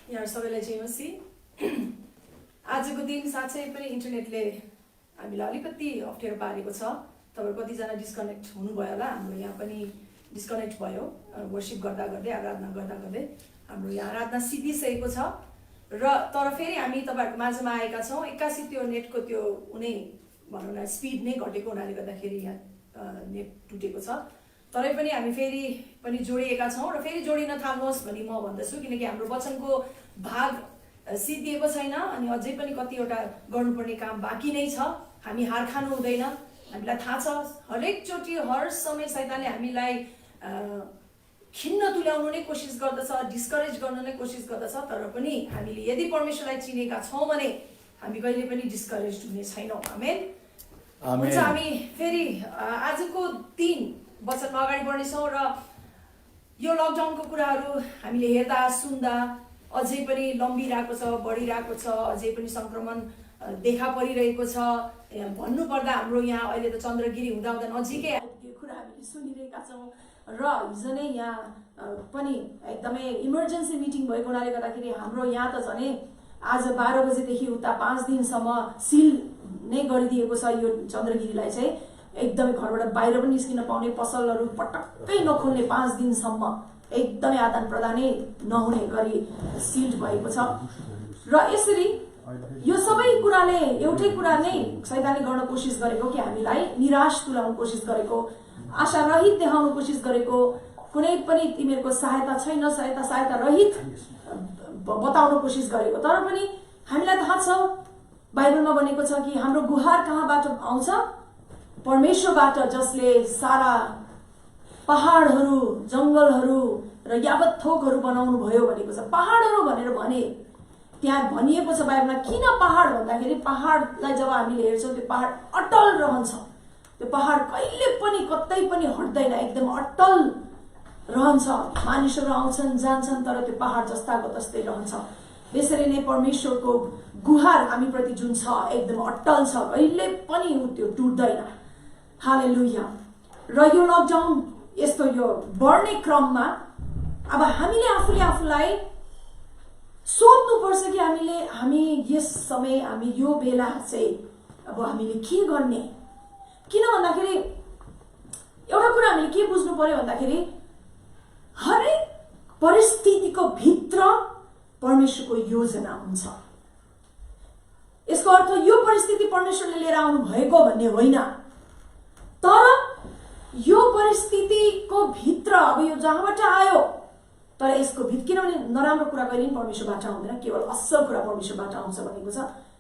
यहाँ सबैलाई जय मसीह। आजको दिन साँच्चै पनि इन्टरनेटले हामीलाई अलिकति अप्ठ्यारो पारेको छ। तपाईहरु कतिजना डिस्कनेक्ट हुनुभयो होला। हाम्रो यहाँ पनि डिस्कनेक्ट भयो। वर्शिप गर्दा गर्दै आराधना गर्दा गर्दै हाम्रो यहाँ आराधना सिद्धिसकेको छ र तर फेरि हामी तपाईहरुको माझमा आएका छौं। एक्कासी त्यो नेटको त्यो उनी भनौं न स्पिड नै घटेको हुनाले गर्दाखेरि यहाँ नेट टुटेको छ। तरै पनि हामी फेरि पनि जोडिएका छौं र फेरि जोडिन थाल्नुहोस् भनी म भन्दछु, किनकि हाम्रो वचनको भाग सिद्धिएको छैन अनि अझै पनि कतिवटा गर्नुपर्ने काम बाँकी नै छ। हामी हार खानु हुँदैन। हामीलाई थाहा छ हरेक चोटि हर समय शैतानले हामीलाई खिन्न तुल्याउनु नै कोसिस गर्दछ, डिस्करेज गर्न नै कोसिस गर्दछ। तर पनि हामीले यदि परमेश्वरलाई चिनेका छौं भने हामी कहिले पनि डिस्करेज हुने छैनौं। आमेन। हुन्छ, हामी फेरि आजको दिन वचनमा अगाडि बढ्नेछौँ र यो लकडाउनको कुराहरू हामीले हेर्दा सुन्दा अझै पनि लम्बिरहेको छ, बढिरहेको छ, अझै पनि संक्रमण देखा परिरहेको छ। भन्नुपर्दा हाम्रो यहाँ अहिले त चन्द्रगिरी हुँदा हुँदा नजिकै आइपुगेको कुरा हामीले सुनिरहेका छौँ र हिजो नै यहाँ पनि एकदमै इमर्जेन्सी मिटिङ भएको हुनाले गर्दाखेरि हाम्रो यहाँ त झनै आज 12 बजेदेखि उता 5 दिनसम्म सिल नै गरिदिएको छ। यो चन्द्रगिरीलाई चाहिँ एकदमै घरबाट बाहिर पनि निस्किन पाउने, पसलहरू पटक्कै नखोल्ने 5 दिनसम्म एकदमै आदान प्रदानै नहुने गरी सिल्ड भएको छ। र यसरी यो सबै कुराले एउटै कुरा नै शैतानले गर्न कोसिस गरेको कि हामीलाई निराश तुल्याउन कोसिस गरेको, आशा रहित देखाउन कोसिस गरेको, कुनै पनि तिमीहरूको सहायता छैन, सहायता रहित बताउन कोसिस गरेको। तर पनि हामीलाई थाहा छ बाइबलमा भनेको छ कि हाम्रो गुहार कहाँबाट आउँछ? परमेश्वरबाट, जसले सारा पहाडहरू, जंगलहरू र यावत थोकहरू बनाउनु भयो भनेको छ। पहाडहरू भनेर भने त्यहाँ भनिएको छ बाइबलमा। किन पहाड भन्दाखेरि पहाडलाई जब हामीले हेर्छौँ त्यो पहाड अटल रहन्छ। त्यो पहाड कहिले पनि कतै पनि हट्दैन, एकदम अटल रहन्छ। मानिसहरू आउँछन् जान्छन् तर त्यो पहाड जस्ताको तस्तै रहन्छ। यसरी नै परमेश्वरको गुहार हामीप्रति जुन छ एकदम अटल छ, कहिले पनि त्यो टुट्दैन। हालेलुया। र यो लकडाउन यस्तो यो बढ्ने क्रममा अब हामीले आफूले आफूलाई सोध्नुपर्छ कि हामी यस समय, हामी यो बेला चाहिँ अब हामीले के गर्ने? किन भन्दाखेरि एउटा कुरा हामीले के बुझ्नु पर्यो भन्दाखेरि हरेक परिस्थितिको भित्र परमेश्वरको योजना हुन्छ। यसको अर्थ यो परिस्थिति परमेश्वरले लिएर आउनु भएको भन्ने होइन, तर यो परिस्थितिको भित्र अब यो जहाँबाट आयो, तर यसको भित्र, किनभने नराम्रो कुरा कहिले पनि परमेश्वरबाट आउँदैन, केवल असल कुरा परमेश्वरबाट आउँछ भनेको छ।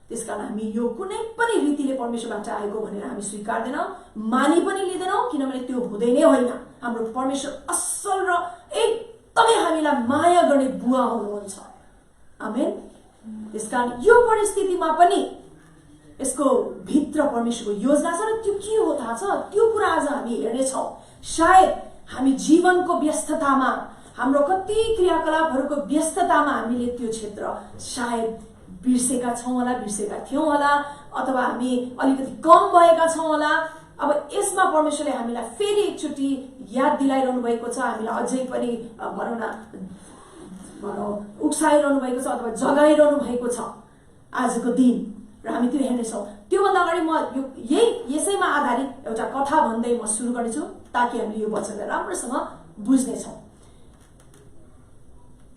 त्यसकारण हामी यो कुनै पनि रीतिले परमेश्वरबाट आएको भनेर हामी स्वीकार्दैनौँ, मानि पनि लिँदैनौँ, किनभने त्यो हुँदै नै होइन। हाम्रो परमेश्वर असल र एकदमै हामीलाई माया गर्ने बुवा हुनुहुन्छ। आमेन। त्यसकारण यो परिस्थितिमा पनि यसको भित्र परमेश्वरको योजना छ र त्यो के हो थाहा छ? त्यो कुरा आज हामी हेर्नेछौँ। सायद हामी जीवनको व्यस्ततामा, हाम्रो कति क्रियाकलापहरूको व्यस्ततामा हामीले त्यो क्षेत्र सायद बिर्सेका छौँ होला, बिर्सेका थियौँ होला, अथवा हामी अलिकति कम भएका छौँ होला। अब यसमा परमेश्वरले हामीलाई फेरि एकचोटि याद दिलाइरहनु भएको छ, हामीलाई अझै पनि उक्साइरहनु भएको छ अथवा जगाइरहनु भएको छ आजको दिन, र हामी त्यो हेर्नेछौँ। त्योभन्दा अगाडि म यसैमा आधारित एउटा कथा भन्दै म सुरु गर्नेछु ताकि हामीले यो वचनलाई राम्रोसँग बुझ्नेछौँ।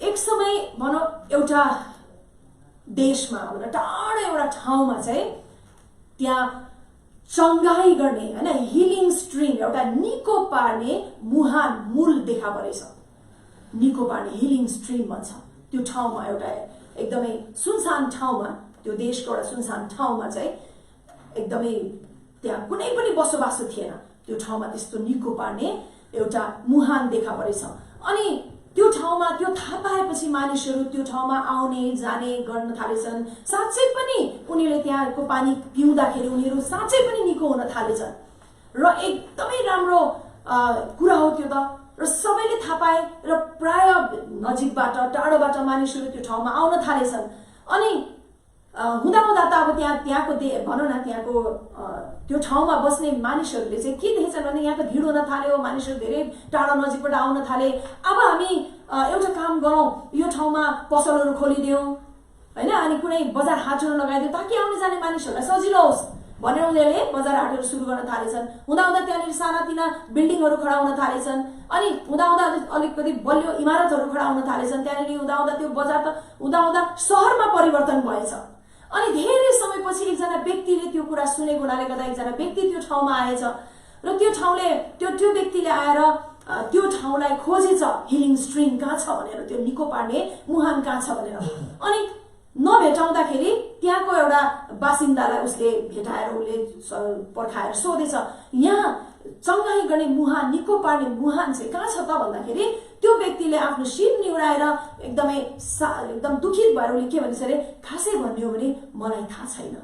एक समय भनौँ एउटा देशमा, टाढो एउटा ठाउँमा चाहिँ त्यहाँ चङ्गाई गर्ने, होइन, हिलिङ स्ट्रिम, एउटा निको पार्ने मुहान मूल देखा परेछ। निको पार्ने हिलिङ स्ट्रिम भन्छ। त्यो ठाउँमा एउटा एकदमै सुनसान ठाउँमा, त्यो देशको एउटा सुनसान ठाउँमा चाहिँ एकदमै त्यहाँ कुनै पनि बसोबासो थिएन। त्यो ठाउँमा त्यस्तो निको पार्ने एउटा मुहान देखा परेछ। अनि त्यो ठाउँमा त्यो थाहा पाएपछि मानिसहरू त्यो ठाउँमा आउने जाने गर्न थालेछन्। साँच्चै पनि उनीहरूले त्यहाँको पानी पिउँदाखेरि उनीहरू साँच्चै पनि निको हुन थालेछन् र एकदमै राम्रो कुरा हो त्यो त। र सबैले थाहा पाए र प्राय नजिकबाट टाढोबाट मानिसहरू त्यो ठाउँमा आउन थालेछन्। अनि हुँदा त अब त्यहाँको भनौँ न त्यहाँको त्यो ठाउँमा बस्ने मानिसहरूले चाहिँ के देखेछन् भने यहाँको भिड हुन थाल्यो, मानिसहरू धेरै टाढा नजिकबाट आउन थाले। अब हामी एउटा काम गरौँ, यो ठाउँमा पसलहरू खोलिदिउँ होइन, अनि कुनै बजार हाटहरू लगाइदिउँ ताकि आउने जाने मानिसहरूलाई सजिलो होस् भनेर उनीहरूले बजार हाटहरू सुरु गर्न थालेछन्। हुँदाहुँदा त्यहाँनिर सानातिना बिल्डिङहरू खडा हुन थालेछन्, अनि हुँदाहुँदा अलिकति बलियो इमारतहरू खडा हुन थालेछन्। त्यहाँनिर हुँदाहुँदा त्यो बजार त हुँदाहुँदा सहरमा परिवर्तन भएछ। अनि धेरै समयपछि एकजना व्यक्तिले त्यो कुरा सुनेको हुनाले गर्दा एकजना व्यक्ति त्यो ठाउँमा आएछ र त्यो ठाउँले त्यो व्यक्तिले आएर त्यो ठाउँलाई खोजेछ, हिलिङ स्ट्रिम कहाँ छ भनेर, त्यो निको पार्ने मुहान कहाँ छ भनेर। अनि नभेटाउँदाखेरि त्यहाँको एउटा बासिन्दालाई उसले भेटाएर उसले पर्खाएर सोधेछ, यहाँ चङ्गाई गर्ने मुहान, निको पार्ने मुहान चाहिँ कहाँ छ त भन्दाखेरि त्यो व्यक्तिले आफ्नो शिर निहुराएर एकदम दुखित भएर उसले के भनिस् अरे, खासै भन्ने हो भने मलाई थाहा छैन।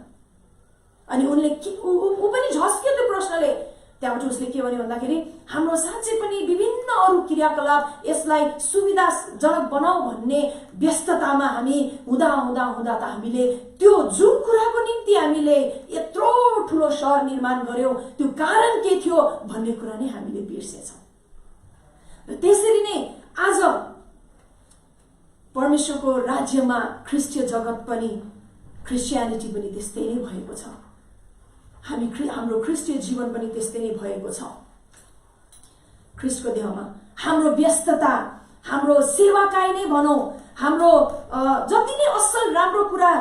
अनि उनले ऊ पनि झस्क्यो त्यो प्रश्नले। त्यहाँबाट उसले के भन्यो भन्दाखेरि हाम्रो साँच्चै पनि विभिन्न अरू क्रियाकलाप यसलाई सुविधाजनक बनाऊ भन्ने व्यस्ततामा हामी हुँदा त हामीले त्यो जुन कुराको निम्ति हामीले यत्रो ठुलो सहर निर्माण गर्यौं त्यो कारण के थियो भन्ने कुरा नै हामीले बिर्सेछौँ। र त्यसरी नै आज परमेश्वरको राज्यमा ख्रिस्टीय जगत पनि, क्रिस्चियनिटी पनि त्यस्तै नै भएको छ। हाम्रो ख्रिस्टीय जीवन पनि त्यस्तै नै भएको छ। ख्रिस्टको देहमा हाम्रो व्यस्तता, हाम्रो सेवाकाई नै भनौं, हाम्रो जति नै असल राम्रो कुरा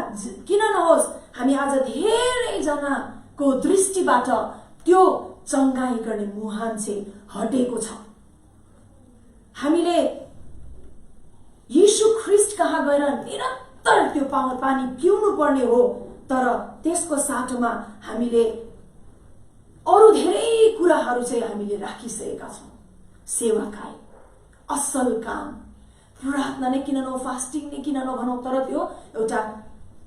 किन नहोस्, हामी आज धेरैजनाको दृष्टिबाट त्यो चङ्गाई गर्ने मुहान चाहिँ हटेको छ। हामीले यीशु ख्रिस्ट कहाँ गएर निरन्तर त्यो पानी पिउनु पर्ने हो, तर त्यसको साटोमा हामीले अरू धेरै कुराहरू चाहिँ हामीले राखिसकेका छौँ। सेवाकाई, असल काम, प्रार्थना नै किन न, फास्टिङ नै किन न भनौँ, तर त्यो एउटा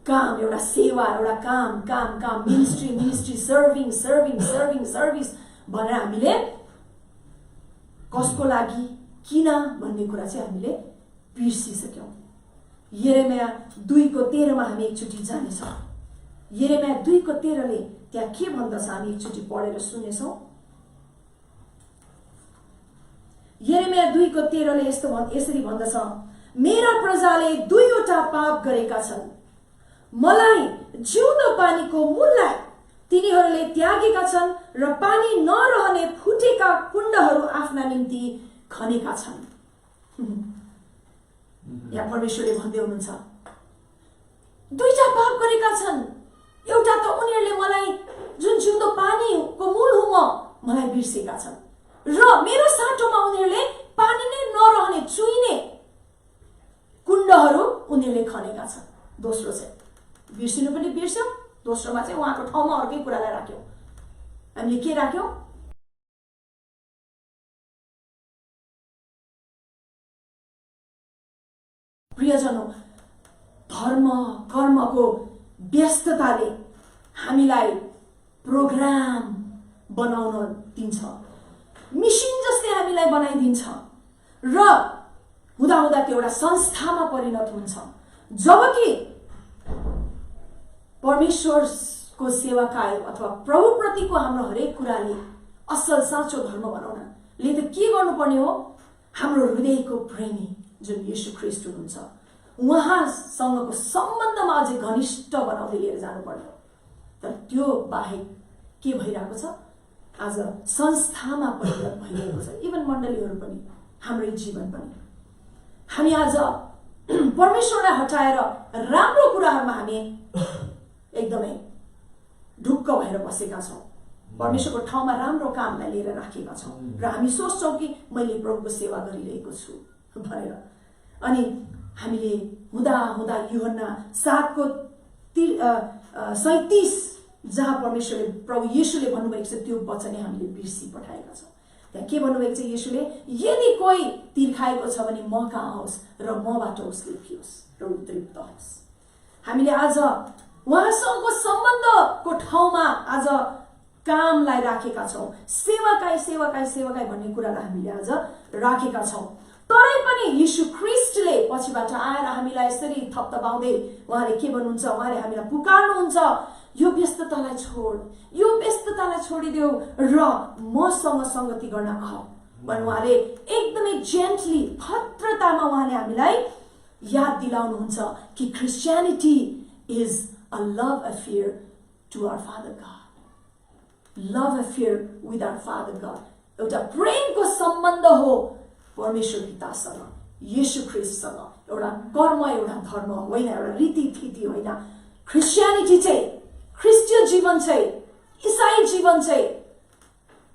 काम, एउटा सेवा, एउटा काम, मिनिस्ट्री, सर्भिस भनेर हामीले कसको लागि किन भन्ने कुरा चाहिँ हामीले बिर्सिसक्यौँ। यिर्मया 2:13 हामी एकचोटि जानेछौँ। यिर्मया 2:13 त्यहाँ के भन्दछ हामी एकचोटि पढेर सुनेछौँ। यिर्मया 2:13 यसरी भन्दछ, मेरा प्रजाले 2वटा पाप गरेका छन्, मलाई जिउँदो पानीको मूललाई तिनीहरूले त्यागेका छन् र पानी नरहने फुटेका कुण्डहरू आफ्ना निम्ति खनेका छन्। यहाँ परमेश्वरले भन्दै हुनुहुन्छ, 2टा पाप गरेका छन्। एउटा त उनीहरूले मलाई जुन जिउँदो पानीको मूल हुँ मलाई बिर्सेका छन्, र मेरो साटोमा उनीहरूले पानी नै नरहने चुइने कुण्डहरू उनीहरूले खनेका छन्। दोस्रो चाहिँ बिर्सिनु पनि बिर्स्यौँ, दोस्रोमा चाहिँ उहाँको ठाउँमा अर्कै कुरालाई राख्यौँ। हामीले के राख्यौँ? प्रियजनों, धर्म कर्मको व्यस्तताले हामीलाई प्रोग्राम बनाउन दिन्छ, मिसिन जस्तै हामीलाई बनाइदिन्छ र हुँदा त्यो एउटा संस्थामा परिणत हुन्छ। जबकि परमेश्वरको सेवाकाय अथवा प्रभुप्रतिको हाम्रो हरेक कुराले असल साँचो धर्म बनाउनले त के गर्नुपर्ने हो? हाम्रो हृदयको प्रेमी जुन येशू ख्रीष्ट हुनुहुन्छ उहाँसँगको सम्बन्धमा अझै घनिष्ठ बनाउँदै लिएर जानुपर्ने हो। तर त्यो बाहेक के भइरहेको छ? आज संस्थामा परिणत भइरहेको छ। इभन मण्डलीहरू पनि, हाम्रै जीवन पनि, हामी आज परमेश्वरलाई हटाएर राम्रो कुराहरूमा हामी एकदमै ढुक्क भएर बसेका छौँ। परमेश्वरको ठाउँमा राम्रो कामलाई लिएर राखेका छौँ र हामी सोच्छौँ कि मैले प्रभुको सेवा गरिरहेको छु भनेर। अनि हामीले हुँदा यूहन्ना 7:37 जहाँ परमेश्वरले प्रभु येशूले भन्नुभएको छ त्यो वचनै हामीले बिर्सी पठाएका छौँ। त्यहाँ के भन्नुभएको छ येशूले? यदि कोही तिर्खाएको छ भने म कहाँ आओस् र मबाट उसले पियोस् र ऊ तृप्त होस्। हामीले आज उहाँसँगको सम्बन्धको ठाउँमा आज कामलाई राखेका छौँ। सेवाकाई भन्ने कुरालाई हामीले आज राखेका छौँ। तरै पनि यीशु ख्रीष्टले पछिबाट आएर हामीलाई यसरी थपथपाउँदै उहाँले के भन्नुहुन्छ, उहाँले हामीलाई पुकार्नुहुन्छ, यो व्यस्ततालाई छोड, यो व्यस्ततालाई छोडिदेऊ र मसँग संगति गर्न आऊ भन्नु उहाँले एकदमै जेन्टली भद्रतामा उहाँले हामीलाई याद दिलाउनुहुन्छ कि Christianity is a love affair to our Father God, love affair with our Father God, एउटा प्रेमको सम्बन्ध हो परमेश्वर पितासँग, येशू ख्रीष्टसँग, एउटा कर्म, एउटा धर्म होइन, एउटा रीतिथिति होइन। क्रिस्चियनिटी चाहिँ, ख्रिस्टीय जीवन चाहिँ, इसाई जीवन चाहिँ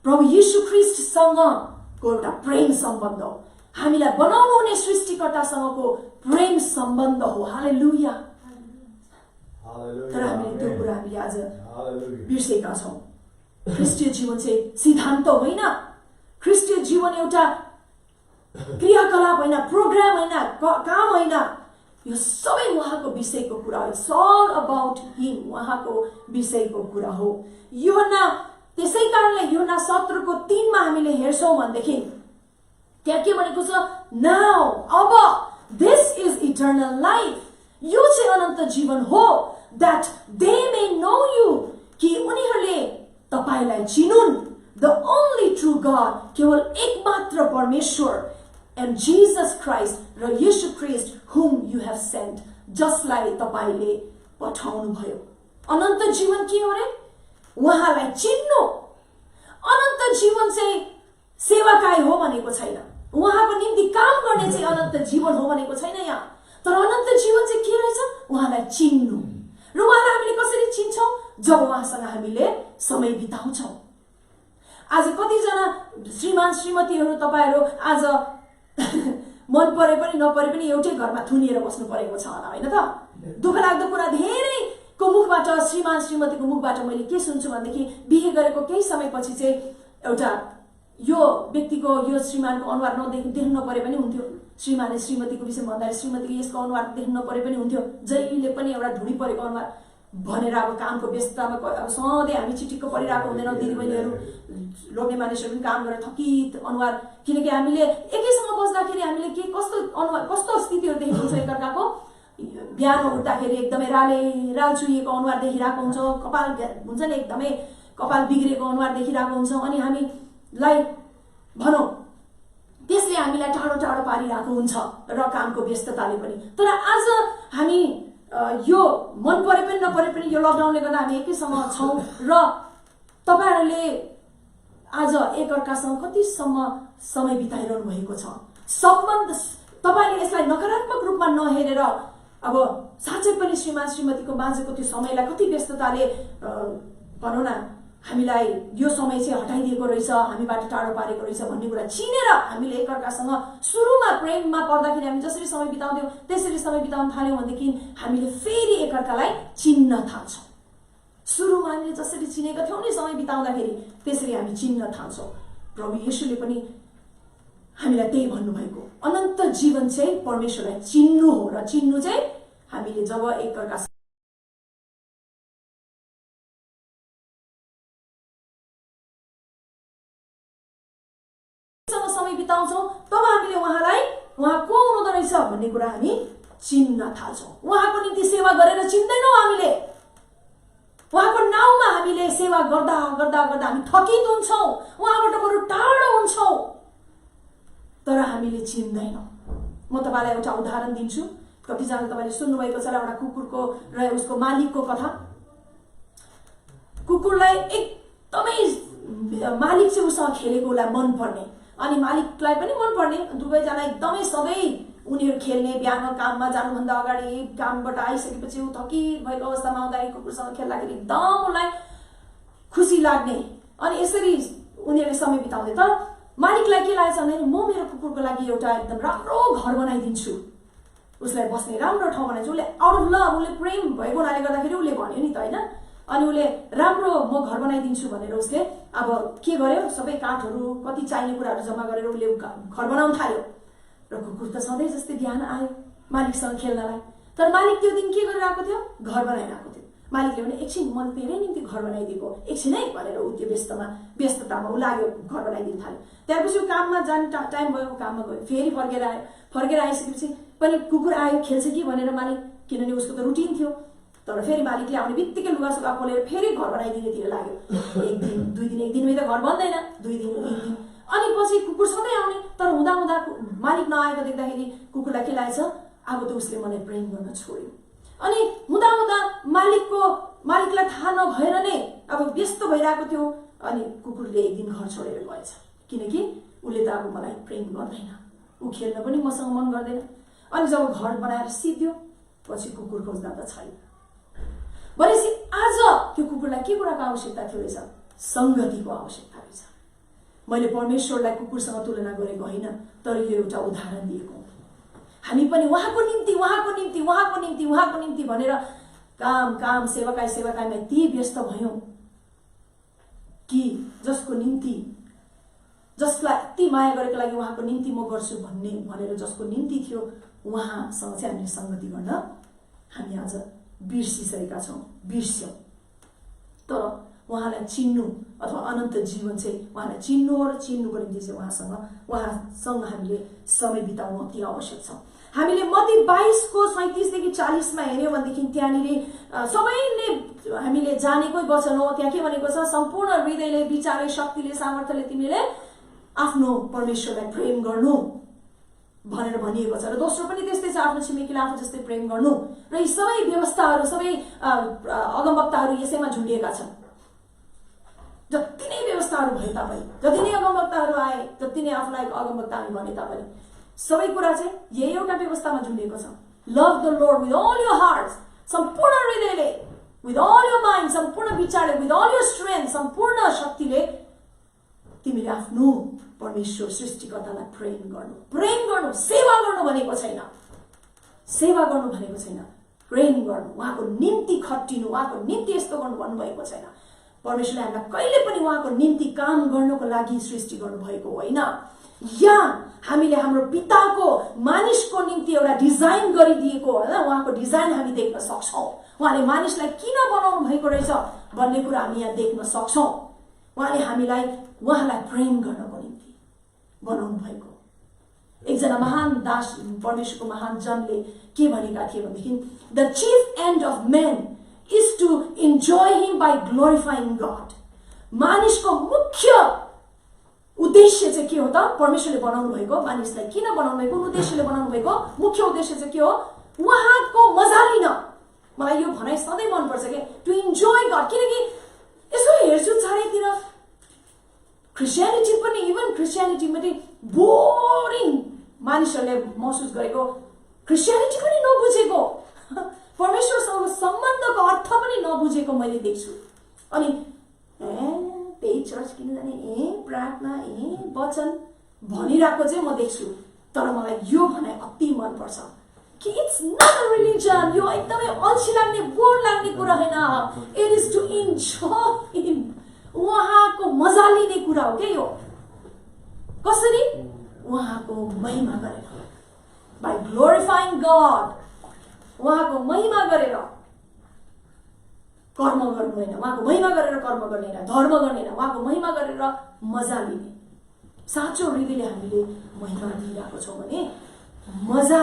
प्रभु येशू ख्रीष्टसँगको एउटा प्रेम सम्बन्ध हो, हामीलाई बनाउनु हुने सृष्टिकर्तासँगको प्रेम सम्बन्ध हो। हालेलुया। तर हामीले त्यो कुरा हामीले आज बिर्सेका छौँ। ख्रिस्टीय जीवन चाहिँ सिद्धान्त होइन, ख्रिस्टीय जीवन एउटा क्रियाकलाप होइन, प्रोग्राम होइन, काम होइन, यो सबै उहाँको विषयको कुरा हो। इट्स ऑल अबाउट हिम, उहाँको विषयको कुरा हो। यूहन्ना, त्यसै कारणले यूहन्ना 17:3 मा हामीले हेर्छौँ भनेदेखि त्यहाँ के भनेको छ, नाउ अब दिस इज इटर्नल लाइफ, यो चाहिँ अनन्त जीवन हो, that they may know you, कि उनीहरूले तपाईलाई चिनुन्, the only true God, केवल एकमात्र परमेश्वर, and Jesus Christ, र येशू ख्रीष्ट whom you have sent, जसलाई तपाईले पठाउनु भयो। अनन्त जीवन के हो रे? उहाँलाई चिन्नु। अनन्त जीवन चाहिँ सेवाकाई हो भनेको छैन, उहाँको निम्ति काम गर्ने चाहिँ अनन्त जीवन हो भनेको छैन यहाँ। तर अनन्त जीवन चाहिँ के रहेछ? उहाँलाई चिन्नु। र उहाँलाई हामीले कसरी चिन्छौँ? जब उहाँसँग हामीले समय बिताउँछौँ। आज कतिजना श्रीमान श्रीमतीहरू तपाईहरू आज मन परे पनि नपरे पनि एउटै घरमा थुनिएर बस्नु परेको छ होला, होइन त? दुःख लाग्दो कुरा धेरैको मुखबाट, श्रीमान श्रीमतीको मुखबाट मैले के सुन्छु भनेदेखि बिहे गरेको केही समयपछि चाहिँ एउटा यो व्यक्तिको, यो श्रीमानको अनुहार देख्नु नपरे पनि हुन्थ्यो, श्रीमानले श्रीमतीको विषयमा भन्दाखेरि श्रीमतीको यसको अनुहार देख्नु नपरे पनि हुन्थ्यो, जहिले पनि एउटा ढुँडी परेको अनुहार भनेर अब कामको व्यस्ततामा अब सधैँ हामी चिटिक्क परिरहेको हुँदैनौँ। दिदीबहिनीहरू, लोग्ने मानिसहरू पनि काम गरेर थकित अनुहार, किनकि हामीले एकैसँग बस्दाखेरि हामीले के कस्तो अनुहार, कस्तो स्थितिहरू देखेको हुन्छ एकअर्काको। बिहान उठ्दाखेरि एकदमै राल चुहिएको अनुहार देखिरहेको हुन्छ, कपाल हुन्छ नि एकदमै कपाल बिग्रेको अनुहार देखिरहेको हुन्छ, अनि हामीलाई भनौँ त्यसले हामीलाई टाढो टाढो पारिरहेको हुन्छ र कामको व्यस्तताले पनि। तर आज हामी यो मन परे पनि नपरे पनि यो लकडाउनले गर्दा हामी एकैसँग छौँ र तपाईहरूले आज एकअर्कासँग कतिसम्म समय बिताइरहनु भएको छ। सम्बन्ध, तपाईँले यसलाई नकारात्मक रूपमा नहेरेर अब साँच्चै पनि श्रीमान श्रीमतीको माझको त्यो समयलाई कति व्यस्तताले भनौँ न हामीलाई यो समय चाहिँ हटाइदिएको रहेछ, हामीबाट टाढो पारेको रहेछ भन्ने कुरा चिनेर हामीले एकअर्कासँग सुरुमा प्रेममा पर्दाखेरि हामी जसरी समय बिताउँथ्यौँ त्यसरी समय बिताउन थाल्यौँ भनेदेखि हामीले फेरि एकअर्कालाई चिन्न थाल्छौँ। सुरुमा हामीले जसरी चिनेका थियौँ नि समय बिताउँदाखेरि त्यसरी हामी चिन्न थाल्छौँ। प्रभु येशूले पनि हामीलाई त्यही भन्नुभएको, अनन्त जीवन चाहिँ परमेश्वरलाई चिन्नु हो, र चिन्नु चाहिँ हामीले जब एकअर्का समय बिताउँछौँ तब हामीले उहाँलाई, उहाँ को हुनुहुँदो रहेछ भन्ने कुरा हामी चिन्न थाल्छौँ। उहाँको निम्ति सेवा गरेर चिन्दैनौँ हामीले, उहाँको नाउँमा हामीले सेवा गर्दा गर्दा गर्दा हामी थकित हुन्छौँ, उहाँबाट बरु टाढो हुन्छौँ, तर हामीले चिन्दैनौँ। म तपाईँलाई एउटा उदाहरण दिन्छु। कतिजना तपाईँले सुन्नुभएको छ एउटा कुकुरको र उसको मालिकको कथा। कुकुरलाई एकदमै मालिक चाहिँ उसँग खेलेको उसलाई मन पर्ने, अनि मालिकलाई पनि मन पर्ने, दुवैजना एकदमै सधैँ उनीहरू खेल्ने, बिहान काममा जानुभन्दा अगाडि कामबाट आइसकेपछि ऊ थकित भएको अवस्थामा आउँदाखेरि कुकुरसँग खेल्दाखेरि एकदम उसलाई खुसी लाग्ने, अनि यसरी उनीहरूले समय बिताउँथे। तर मालिकलाई के लागेछ भने म मेरो कुकुरको लागि एउटा एकदम राम्रो घर बनाइदिन्छु, उसलाई बस्ने राम्रो ठाउँ बनाइदिन्छु। उसले आउट अफ लभ, उसले प्रेम भएको हुनाले गर्दाखेरि उसले भन्यो नि त, होइन? अनि उसले राम्रो म घर बनाइदिन्छु भनेर उसले अब के गर्यो, सबै काठहरू कति चाहिने कुराहरू जम्मा गरेर उसले घर बनाउन थाल्यो। र कुकुर त सधैँ जस्तै बिहान आयो मालिकसँग खेल्नलाई, तर मालिक त्यो दिन के गरिरहेको थियो? घर बनाइरहेको थियो। मालिकले भने एकछिन मैले तेरै निम्ति घर बनाइदिएको, एकछिन है भनेर ऊ त्यो व्यस्ततामा ऊ लाग्यो, घर बनाइदिन थाल्यो। त्यसपछि ऊ काममा जाने टाइम भयो, काममा गयो, फेरि फर्केर आइसकेपछि पनि कुकुर आयो खेल्छ कि भनेर मालिक, किनभने उसको त रुटिन थियो। तर फेरि मालिकले आउने बित्तिकै लुगासुगा खोलेर फेरि घर बनाइदिनेतिर लाग्यो। एक दिनमै त घर बन्दैन, 2 दिन 1 दिन, अनि पछि कुकुर सधैँ आउने। तर हुँदा मालिक नआएको देख्दाखेरि कुकुरलाई के लागेछ, अब त उसले मलाई प्रेम गर्न छोड्यो। अनि हुँदा मालिकलाई थाहा नभएर नै अब व्यस्त भइरहेको थियो। अनि कुकुरले एक दिन घर छोडेर गएछ, किनकि उसले त अब मलाई प्रेम गर्दैन, ऊ खेल्न पनि मसँग मन गर्दैन। अनि जब घर बनाएर सिद्धियो पछि कुकुर खोज्दा त छैन। भनेपछि आज त्यो कुकुरलाई के कुराको आवश्यकता थियो रहेछ? संगतिको आवश्यकता रहेछ। मैले परमेश्वरलाई कुकुरसँग तुलना गरेको होइन, तर यो एउटा उदाहरण दिएको। हामी पनि उहाँको निम्ति भनेर काम सेवाकाईमा यति व्यस्त भयौं कि जसलाई यति माया गरेको लागि उहाँको निम्ति म गर्छु भनेर जसको निम्ति थियो उहाँसँग चाहिँ हामीले संगति गर्न हामी आज बिर्सिसकेका छौँ, बिर्स्यौं। तर उहाँलाई चिन्नु अथवा अनन्त जीवन चाहिँ उहाँलाई चिन्नु हो र चिन्नुको निम्ति चाहिँ उहाँसँग हामीले समय बिताउनु अति आवश्यक छ। हामीले मत्ती 22:37 देखि 40 हेर्यौं भनेदेखि त्यहाँनिर सबैले हामीले जानेकै वचन हो। त्यहाँ के भनेको छ? सम्पूर्ण हृदयले, विचारले, शक्तिले, सामर्थ्यले तिमीले आफ्नो परमेश्वरलाई प्रेम गर्नु भनेर भनिएको छ। र दोस्रो पनि त्यस्तै छ, आफ्नो छिमेकीलाई आफू जस्तै प्रेम गर्नु। र यी सबै व्यवस्थाहरू, सबै अगमवक्ताहरू यसैमा झुन्डिएका छन्। जति नै व्यवस्थाहरू भए तापनि, जति नै अगमवक्ताहरू आए, जति नै आफूलाई अगमवक्ता हामी भने तापनि सबै कुरा चाहिँ यही एउटा व्यवस्थामा झुन्डिएको छ। Love the Lord with all your heart, सम्पूर्ण हृदयले, विथ अल योर माइन्ड, सम्पूर्ण विचारले, विथ अल योर स्ट्रेन्थ, सम्पूर्ण शक्तिले तिमीले आफ्नो परमेश्वर सृष्टिकर्तालाई प्रेम गर्नु, सेवा गर्नु भनेको छैन, प्रेम गर्नु, उहाँको निम्ति खटिनु, उहाँको निम्ति यस्तो गर्नु भन्नुभएको छैन। परमेश्वरले हामीलाई कहिले पनि उहाँको निम्ति काम गर्नको लागि सृष्टि गर्नुभएको होइन। यहाँ हामीले हाम्रो पिताको मानिसको निम्ति एउटा डिजाइन गरिदिएको होइन, उहाँको डिजाइन हामी देख्न सक्छौँ। उहाँले मानिसलाई किन बनाउनु भएको रहेछ भन्ने कुरा हामी यहाँ देख्न सक्छौँ। उहाँलाई प्रेम गर्नको निम्ति बनाउनु भएको। एकजना महान दास, परमेश्वरको महान जनले के भनेका थिए भनेदेखि, the chief end of man is to enjoy him by glorifying God. मानिसको मुख्य उद्देश्य चाहिँ के हो त? परमेश्वरले बनाउनु भएको मानिसलाई किन बनाउनु भएको, उद्देश्यले बनाउनु भएको मुख्य उद्देश्य चाहिँ के हो? उहाँको मजा लिन। मलाई यो भनाइ सधैँ मनपर्छ के, टु इन्जोय गड। किनकि यसो हेर्छु चारैतिर क्रिस्चियनिटी पनि बोरिङ मानिसहरूले महसुस गरेको, क्रिस्चियनिटी पनि नबुझेको, परमेश्वरसँग सम्बन्धको अर्थ पनि नबुझेको मैले देख्छु। अनि त्यही चर्च किन जाने, प्रार्थना, वचन भनिरहेको चाहिँ म देख्छु। तर मलाई यो भनाइ अति मनपर्छ कि इट्स नट अ रिलिजन। यो एकदमै अल्छी लाग्ने, बोर लाग्ने कुरा होइन। इट इज टु इन्जोय हिम, उहाँको मजा लिने कुरा हो क्या यो। कसरी? उहाँको महिमा गरेर, बाई ग्लोरिफाइङ गड, उहाँको महिमा गरेर कर्म गर्नु होइन, उहाँको महिमा गरेर कर्म गर्ने होइन, धर्म गर्ने होइन, उहाँको महिमा गरेर मजा लिने। साँचो हृदयले हामीले महिमा लिइरहेको छौँ भने मजा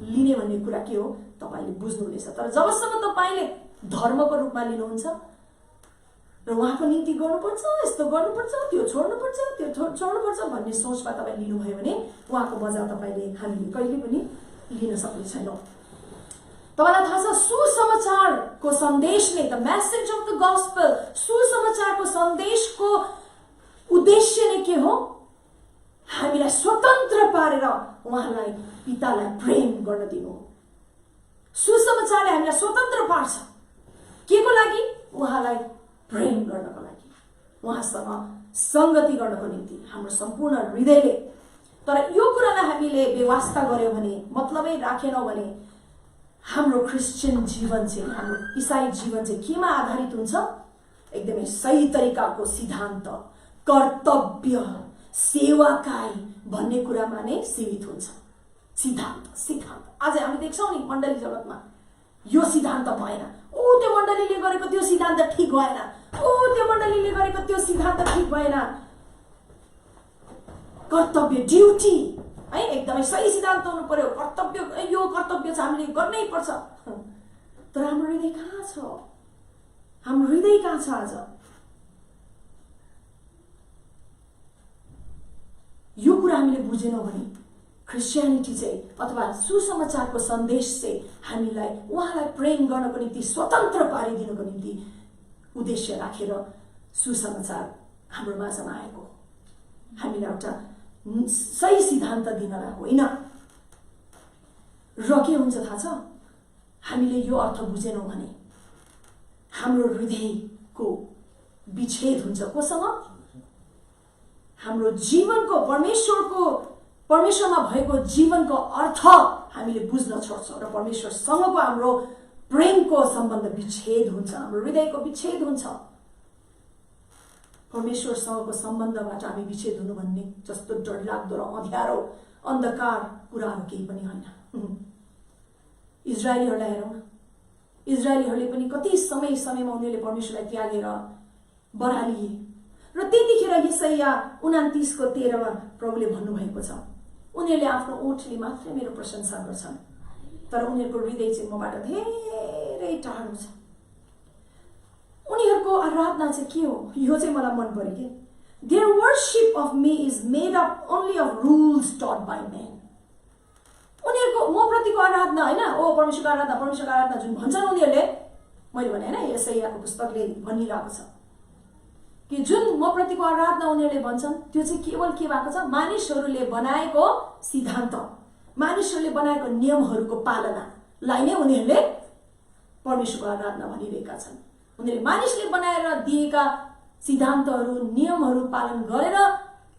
लिने भन्ने कुरा के हो तपाईँले बुझ्नुहुनेछ। तर जबसम्म तपाईँले धर्मको रूपमा लिनुहुन्छ र उहाँको निम्ति गर्नुपर्छ, यस्तो गर्नुपर्छ, त्यो छोड्नुपर्छ भन्ने सोचमा तपाईँ लिनुभयो भने उहाँको मजा हामीले कहिले पनि लिन सक्ने छैनौँ। तपाईँलाई थाहा छ, सुसमाचारको सन्देशले, the message of the gospel, सुसमाचारको सन्देशको उद्देश्य नै के हो? हामीलाई स्वतन्त्र पारेर उहाँलाई, पितालाई प्रेम गर्न दिनु। सुसमाचारले हामीलाई स्वतन्त्र पार्छ। के को लागि? उहाँलाई प्रेम गर्नको लागि, उहाँसँग संगति गर्नको निम्ति हाम्रो सम्पूर्ण हृदयले। तर यो कुरालाई हामीले बेवास्ता गर्यौं भने, मतलबै राखेनौं भने हाम्रो क्रिस्चियन जीवन चाहिँ, हाम्रो इसाई जीवन चाहिँ केमा आधारित हुन्छ? एकदमै सही तरिकाको सिद्धान्त, कर्तव्य, सेवाकाई भन्ने कुरामा नै सीमित हुन्छ। सिद्धान्त आज हामी देख्छौं नि मण्डली जगतमा यो सिद्धान्त भएन, ओ त्यो मण्डलीले गरेको त्यो सिद्धान्त ठिक भएन, ओ त्यो मण्डलीले गरेको त्यो सिद्धान्त ठिक भएन। कर्तव्य, ड्युटी है, एकदमै सही सिद्धान्त हुनु पर्यो, कर्तव्य, यो कर्तव्य छ, हामीले गर्नै पर्छ। तर हाम्रो हृदय कहाँ छ? हाम्रो हृदय कहाँ छ आज? यो कुरा हामीले बुझेनौँ भने क्रिस्चियनिटी चाहिँ अथवा सुसमाचारको सन्देश चाहिँ हामीलाई उहाँलाई प्रेम गर्नको निम्ति स्वतन्त्र पारिदिनको निम्ति उद्देश्य राखेर सुसमाचार हाम्रो माझमा आएको, हामीलाई एउटा सही सिद्धान्त दिनलाई होइन। र के हुन्छ थाहा छ? हामीले यो अर्थ बुझेनौँ भने हाम्रो हृदयको विच्छेद हुन्छ। कोसँग? हाम्रो जीवनको, परमेश्वरमा भएको जीवनको अर्थ हामीले बुझ्न छोड्छौँ र परमेश्वरसँगको हाम्रो प्रेमको सम्बन्ध विच्छेद हुन्छ, हाम्रो हृदयको विच्छेद हुन्छ। परमेश्वरसँगको सम्बन्धबाट हामी विच्छेद हुनु भन्ने जस्तो डरलाग्दो र अँध्यारो अन्धकार कुराहरू केही पनि होइन। इजरायलीहरूलाई हेरौँ न, इजरायलीहरूले पनि कति समयमा उनीहरूले परमेश्वरलाई त्यागेर बरालिए र त्यतिखेर यशाया 29:13 प्रभुले भन्नुभएको छ, उनीहरूले आफ्नो ओठले मात्रै मेरो प्रशंसा गर्छन् तर उनीहरूको हृदय चाहिँ मबाट धेरै टाढो छ। उनीहरूको आराधना चाहिँ के हो? यो चाहिँ मलाई मन पर्यो कि their worship of me is made up only of rules taught by men. उनीहरूको म प्रतिको आराधना होइन, ओ परमेश्वरको आराधना जुन भन्छन् उनीहरूले, मैले भने होइन, यशायाको पुस्तकले भनिरहेको छ कि जुन म प्रतिको आराधना उनीहरूले भन्छन् त्यो चाहिँ केवल के भएको छ? मानिसहरूले बनाएको सिद्धान्त, मानिसहरूले बनाएको नियमहरूको पालनालाई नै उनीहरूले परमेश्वरको आराधना भनिरहेका छन्। उनीहरूले मानिसले बनाएर दिएका सिद्धान्तहरू, नियमहरू पालन गरेर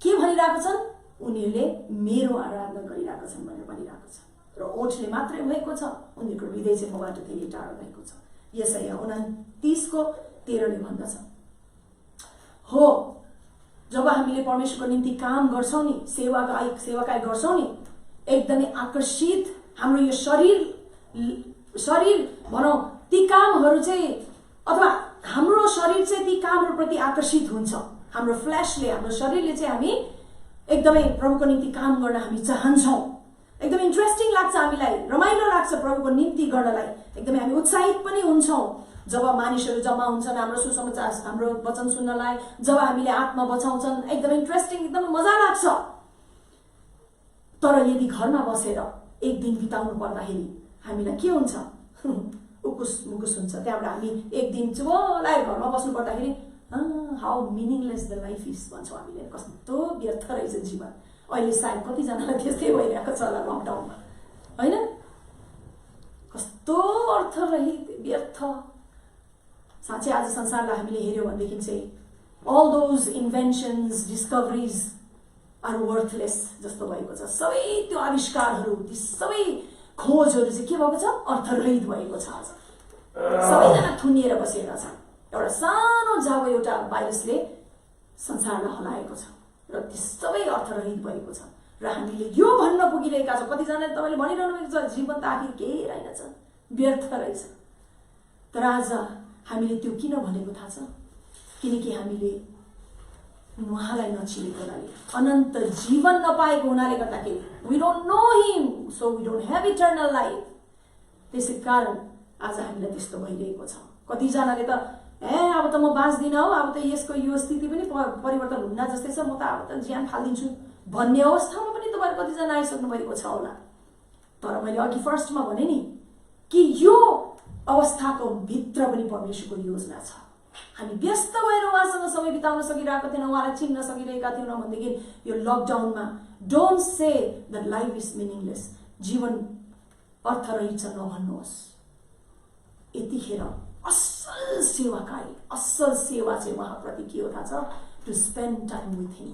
के भनिरहेको छन्? उनीहरूले मेरो आराधना गरिरहेका छन् भनेर भनिरहेको छ। र ओठले मात्रै भएको छ, उनीहरूको हृदय चाहिँ मबाट धेरै टाढो भएको छ। यशाया 29:13 भन्दछ, हो जब हामीले परमेश्वरको निम्ति काम गर्छौँ नि, सेवाकाई गर्छौँ नि, एकदमै आकर्षित हाम्रो यो शरीर भनौँ ती कामहरू चाहिँ, अथवा हाम्रो शरीर चाहिँ ती कामहरूप्रति आकर्षित हुन्छ। हाम्रो फ्ल्यासले, हाम्रो शरीरले चाहिँ हामी एकदमै प्रभुको निम्ति काम गर्न हामी चाहन्छौँ, एकदमै इन्ट्रेस्टिङ लाग्छ, हामीलाई रमाइलो लाग्छ प्रभुको निम्ति गर्नलाई, एकदमै हामी उत्साहित पनि हुन्छौँ। जब मानिसहरू जम्मा हुन्छन् हाम्रो सुसमाचार, हाम्रो वचन सुन्नलाई, जब हामीले आत्मा बचाउँछन्, एकदमै इन्ट्रेस्टिङ, एकदमै मजा लाग्छ। तर यदि घरमा बसेर एक दिन बिताउनु पर्दाखेरि हामीलाई के हुन्छ? उकुस मुकुस हुन्छ। त्यहाँबाट हामी एक दिन चुबोलाई घरमा बस्नु पर्दाखेरि how meaningless the life is भन्छौँ हामीले, कस्तो व्यर्थ रहेछ जीवन। अहिले सायद कतिजनालाई त्यस्तै भइरहेको छ होला लकडाउनमा, होइन? कस्तो अर्थरहित, व्यर्थ। साँच्चै आज संसारलाई हामीले हेऱ्यौँ भनेदेखि चाहिँ all those inventions, discoveries are worthless जस्तो भएको छ। सबै त्यो आविष्कारहरू, ती सबै खोजहरू चाहिँ के भएको छ? अर्थरहित भएको छ। आज सबैजना थुनिएर बसेर छ। एउटा सानो जागो एउटा भाइरसले संसारलाई हलाएको छ र ती सबै अर्थरहित भएको छ। र हामीले यो भन्न पुगिरहेका छौँ, कतिजनाले तपाईँले भनिरहनु भएको छ जीवन त आखिर केही रहेनछ, व्यर्थ रहेछ। तर आज हामीले त्यो किन भनेको थाहा छ? किनकि हामीले उहाँलाई नचिनेकोले, अनन्त जीवन नपाएको हुनाले गर्दाखेरि, we don't know him so we don't have eternal life. त्यसै कारण आज हामीलाई त्यस्तो भइरहेको छ। कतिजनाले त अब त म बाँच्दिनँ हो, अब त यसको यो स्थिति पनि परिवर्तन हुन्न जस्तै छ, म त अब त ज्यान फालिदिन्छु भन्ने अवस्थामा पनि तपाईँहरू कतिजना आइसक्नु भएको छ होला। तर मैले अघि फर्स्टमा भने नि कि यो अवस्थाको भित्र पनि परमेश्वरको योजना छ। हामी व्यस्त भएर उहाँसँग समय बिताउन सकिरहेको थिएनौँ, उहाँलाई चिन्न सकिरहेका थिएनौँ भनेदेखि यो लकडाउनमा don't say that life is meaningless, जीवन अर्थरहित छ नभन्नुहोस्। यतिखेर असल सेवाकाई, असल सेवा चाहिँ उहाँप्रति के हो थाहा छ? टु स्पेन्ड टाइम विथ हिम।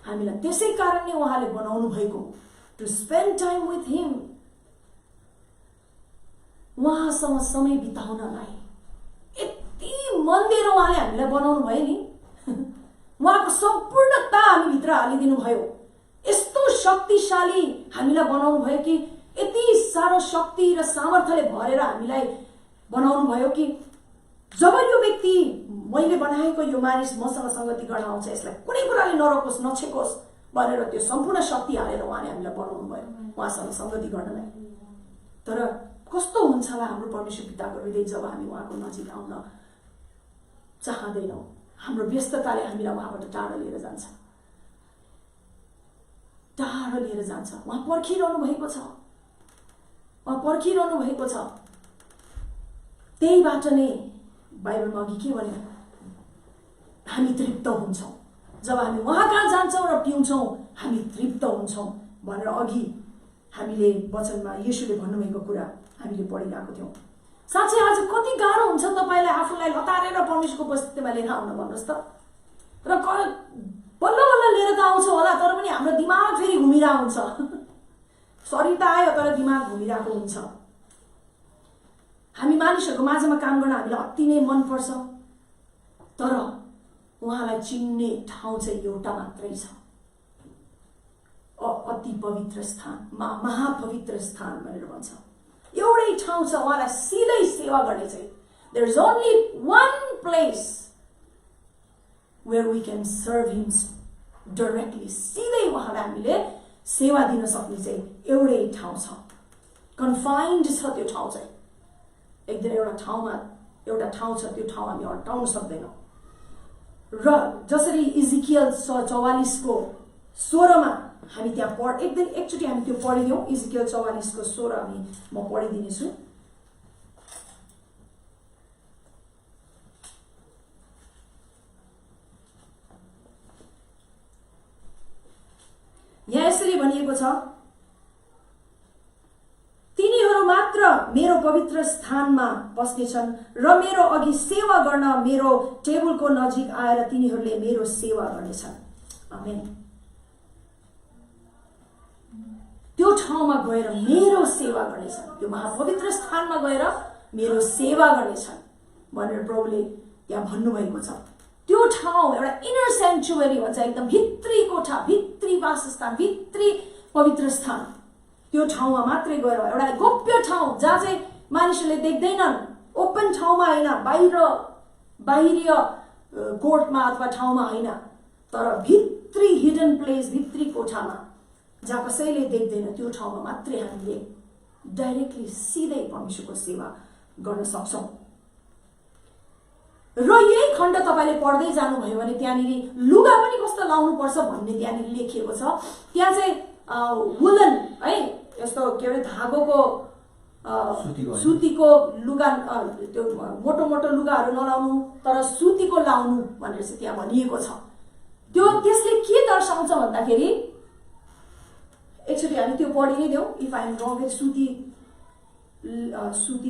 हामीलाई त्यसै कारण नै उहाँले बनाउनु भएको, टु स्पेन्ड टाइम विथ हिम, उहाँसँग समय बिताउनलाई। यति मन दिएर उहाँले हामीलाई बनाउनु भयो नि, उहाँको सम्पूर्णता हामीभित्र हालिदिनु भयो। यस्तो शक्तिशाली हामीलाई बनाउनु भयो कि यति साह्रो शक्ति र सामर्थ्यले भरेर हामीलाई बनाउनु भयो कि जब यो व्यक्ति मैले बनाएको यो मानिस मसँग संगति गर्न आउँछ, यसलाई कुनै कुराले नरोकोस् नछेकोस् भनेर त्यो सम्पूर्ण शक्ति हालेर उहाँले हामीलाई बनाउनु भयो उहाँसँग संगति गर्नलाई। तर कस्तो हुन्छ होला हाम्रो परमेश्वर पिताको हृदय जब हामी उहाँको नजिक आउन चाहँदैनौँ। हाम्रो व्यस्तताले हामीलाई उहाँबाट टाढा लिएर जान्छ, टाढा लिएर जान्छ। उहाँ पर्खिरहनु भएको छ, उहाँ पर्खिरहनु भएको छ। त्यहीबाट नै बाइबलमा अघि के भन्यो, हामी तृप्त हुन्छौँ जब हामी उहाँ कहाँ जान्छौँ र पिउँछौँ, हामी तृप्त हुन्छौँ भनेर अघि हामीले वचनमा येशूले भन्नुभएको कुरा हामीले पढिरहेको थियौँ। साँच्चै आज कति गाह्रो हुन्छ तपाईँलाई आफूलाई लतारेर परमेश्वरको उपस्थितिमा लिएर आउन, भन्नुहोस् त। र बल्ल बल्ल लिएर त आउँछ होला, तर पनि हाम्रो दिमाग फेरि घुमिरहेको हुन्छ। शरीर त आयो तर दिमाग घुमिरहेको हुन्छ। हामी मानिसहरूको माझमा काम गर्न हामीलाई अति नै मनपर्छ, तर उहाँलाई चिन्ने ठाउँ चाहिँ एउटा मात्रै छ, अति पवित्र स्थान, महापवित्र स्थान भनेर भन्छ। एउटै ठाउँ छ उहाँलाई सिधै सेवा गर्ने चाहिँ। There is only one place where we can serve him directly. सिधै उहाँलाई हामीले सेवा दिन सक्ने चाहिँ एउटै ठाउँ छ, कन्फाइन्ड छ त्यो ठाउँ चाहिँ। एकदम एउटा ठाउँमा एउटा ठाउँ छ, त्यो ठाउँ हामी हटाउन सक्दैनौँ। र जसरी इजिकियल 44:16 हामी त्यहाँ एकचोटि हामी त्यो पढिदियौँ। इजिकियल 44:16 म पढिदिनेछु। यहाँ यसरी भनिएको छ, तिनीहरू मात्र मेरो पवित्र स्थानमा बस्नेछन् र मेरो अघि सेवा गर्न मेरो टेबलको नजिक आएर तिनीहरूले मेरो सेवा गर्नेछन्। आमेन। त्यो ठाउँमा गएर मेरो सेवा गर्नेछन्, त्यो महापवित्र स्थानमा गएर मेरो सेवा गर्नेछन् भनेर प्रभुले त्यहाँ भन्नुभएको छ। त्यो ठाउँ एउटा इनर सेन्चुअरी भन्छ, एकदम भित्री कोठा, भित्री वासस्थान, भित्री पवित्र स्थान। त्यो ठाउँमा मात्रै गएर एउटा गोप्य ठाउँ जहाँ चाहिँ मानिसहरूले देख्दैनन्, ओपन ठाउँमा होइन, बाहिरीय कोर्टमा अथवा ठाउँमा होइन, तर भित्री हिडन प्लेस, भित्री कोठामा जहाँ कसैले देख्दैन, त्यो ठाउँमा मात्रै हामीले डाइरेक्टली सिधै परमेश्वरको सेवा गर्न सक्छौँ। र यही खण्ड तपाईँले पढ्दै जानुभयो भने त्यहाँनिर लुगा पनि कस्तो लाउनु पर्छ भन्ने त्यहाँनिर लेखिएको छ। त्यहाँ चाहिँ वुलन है, यस्तो के अरे धागोको सुतीको लुगा, त्यो मोटो मोटो लुगाहरू नलाउनु, तर सुतीको लाउनु भनेर चाहिँ त्यहाँ भनिएको छ। त्यसले के दर्शाउँछ भन्दाखेरि, एकचोटि हामी त्यो पढि नै दिउँ। इफ आई एम रङ, फेरि सुती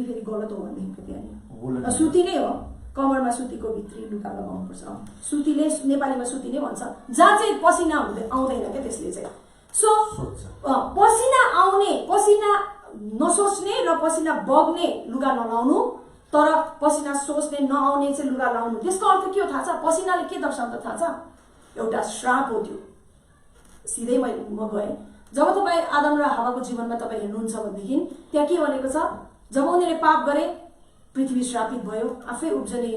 फेरि गलत हो भनेदेखि त्यहाँनिर सुती नै हो, कमरमा सुतीको भित्री लुगा लगाउनुपर्छ। सुतीले नेपालीमा सुती नै भन्छ, जहाँ चाहिँ पसिना आउँदैन क्या त्यसले चाहिँ। सो पसिना आउने, पसिना नसोच्ने र पसिना बग्ने लुगा नलाउनु, तर पसिना सोच्ने नआउने चाहिँ लुगा लाउनु। त्यसको अर्थ के हो थाहा छ? पसिनाले के दर्शाउँछ थाहा छ? एउटा श्राप हो त्यो। सिधै म गएँ, जब तपाईँ आदम र हावाको जीवनमा तपाईँ हेर्नुहुन्छ भनेदेखि त्यहाँ के भनेको छ? जब उनीहरूले पाप गरे, पृथ्वी श्रापित भयो, आफै उब्जनी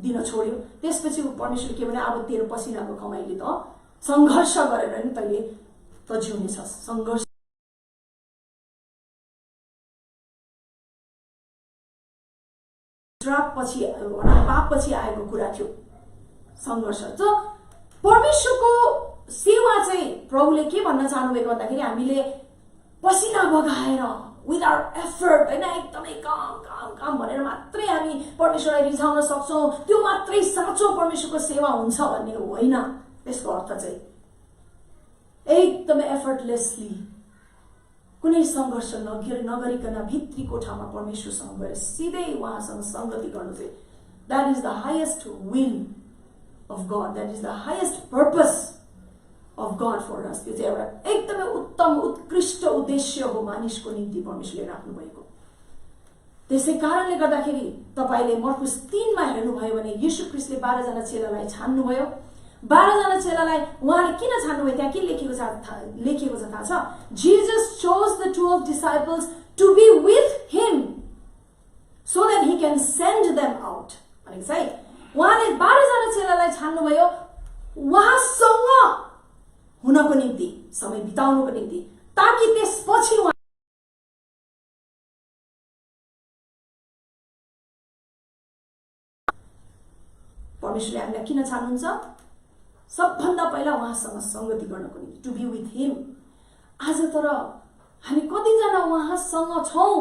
दिन छोड्यो। त्यसपछि परमेश्वर के भने, अब तेरो पसिनाको कमाइले त सङ्घर्ष गरेर नि तैँले त जिउनेछस्। सङ्घर्ष श्रापपछि, पापपछि आएको कुरा थियो सङ्घर्ष। त परमेश्वरको सेवा चाहिँ प्रभुले के भन्न चाहनु भएको भन्दाखेरि, हामीले पसिना बगाएर विदाउट एफर्ट होइन, एकदमै काम काम काम भनेर मात्रै हामी परमेश्वरलाई रिझाउन सक्छौँ, त्यो मात्रै साँचो परमेश्वरको सेवा हुन्छ भन्ने होइन। त्यसको अर्थ चाहिँ एकदमै एफर्टलेसली, कुनै सङ्घर्ष नगरिकन भित्री कोठामा परमेश्वरसँग गएर सिधै उहाँसँग सङ्गति गर्नु चाहिँ, that is the highest will of God, that is the highest purpose of God for us. त्यो चाहिँ एउटा एकदमै उत्तम उत्कृष्ट उद्देश्य हो मानिसको निम्ति परमेश्वरले राख्नु भएको। त्यसै कारणले गर्दाखेरि तपाईँले मर्कुस 3 हेर्नुभयो भने, यीशु ख्रीष्टले 12 जना चेलालाई छान्नुभयो। 12 जना चेलालाई उहाँले किन छान्नुभयो? त्यहाँ के लेखेको छ थाहा छ? Jesus chose the 12 disciples to be with him so that he can send them out. भनेको छ है, उहाँले 12 जना चेलालाई छान्नुभयो उहाँसँग हुनको निम्ति, समय बिताउनको निम्ति, ताकि त्यसपछि उहाँ परमेश्वरले हामीलाई किन छान्नुहुन्छ? सबभन्दा पहिला उहाँसँग संगति गर्नको निम्ति, टु बी विथ हिम। आज तर हामी कतिजना उहाँसँग छौँ?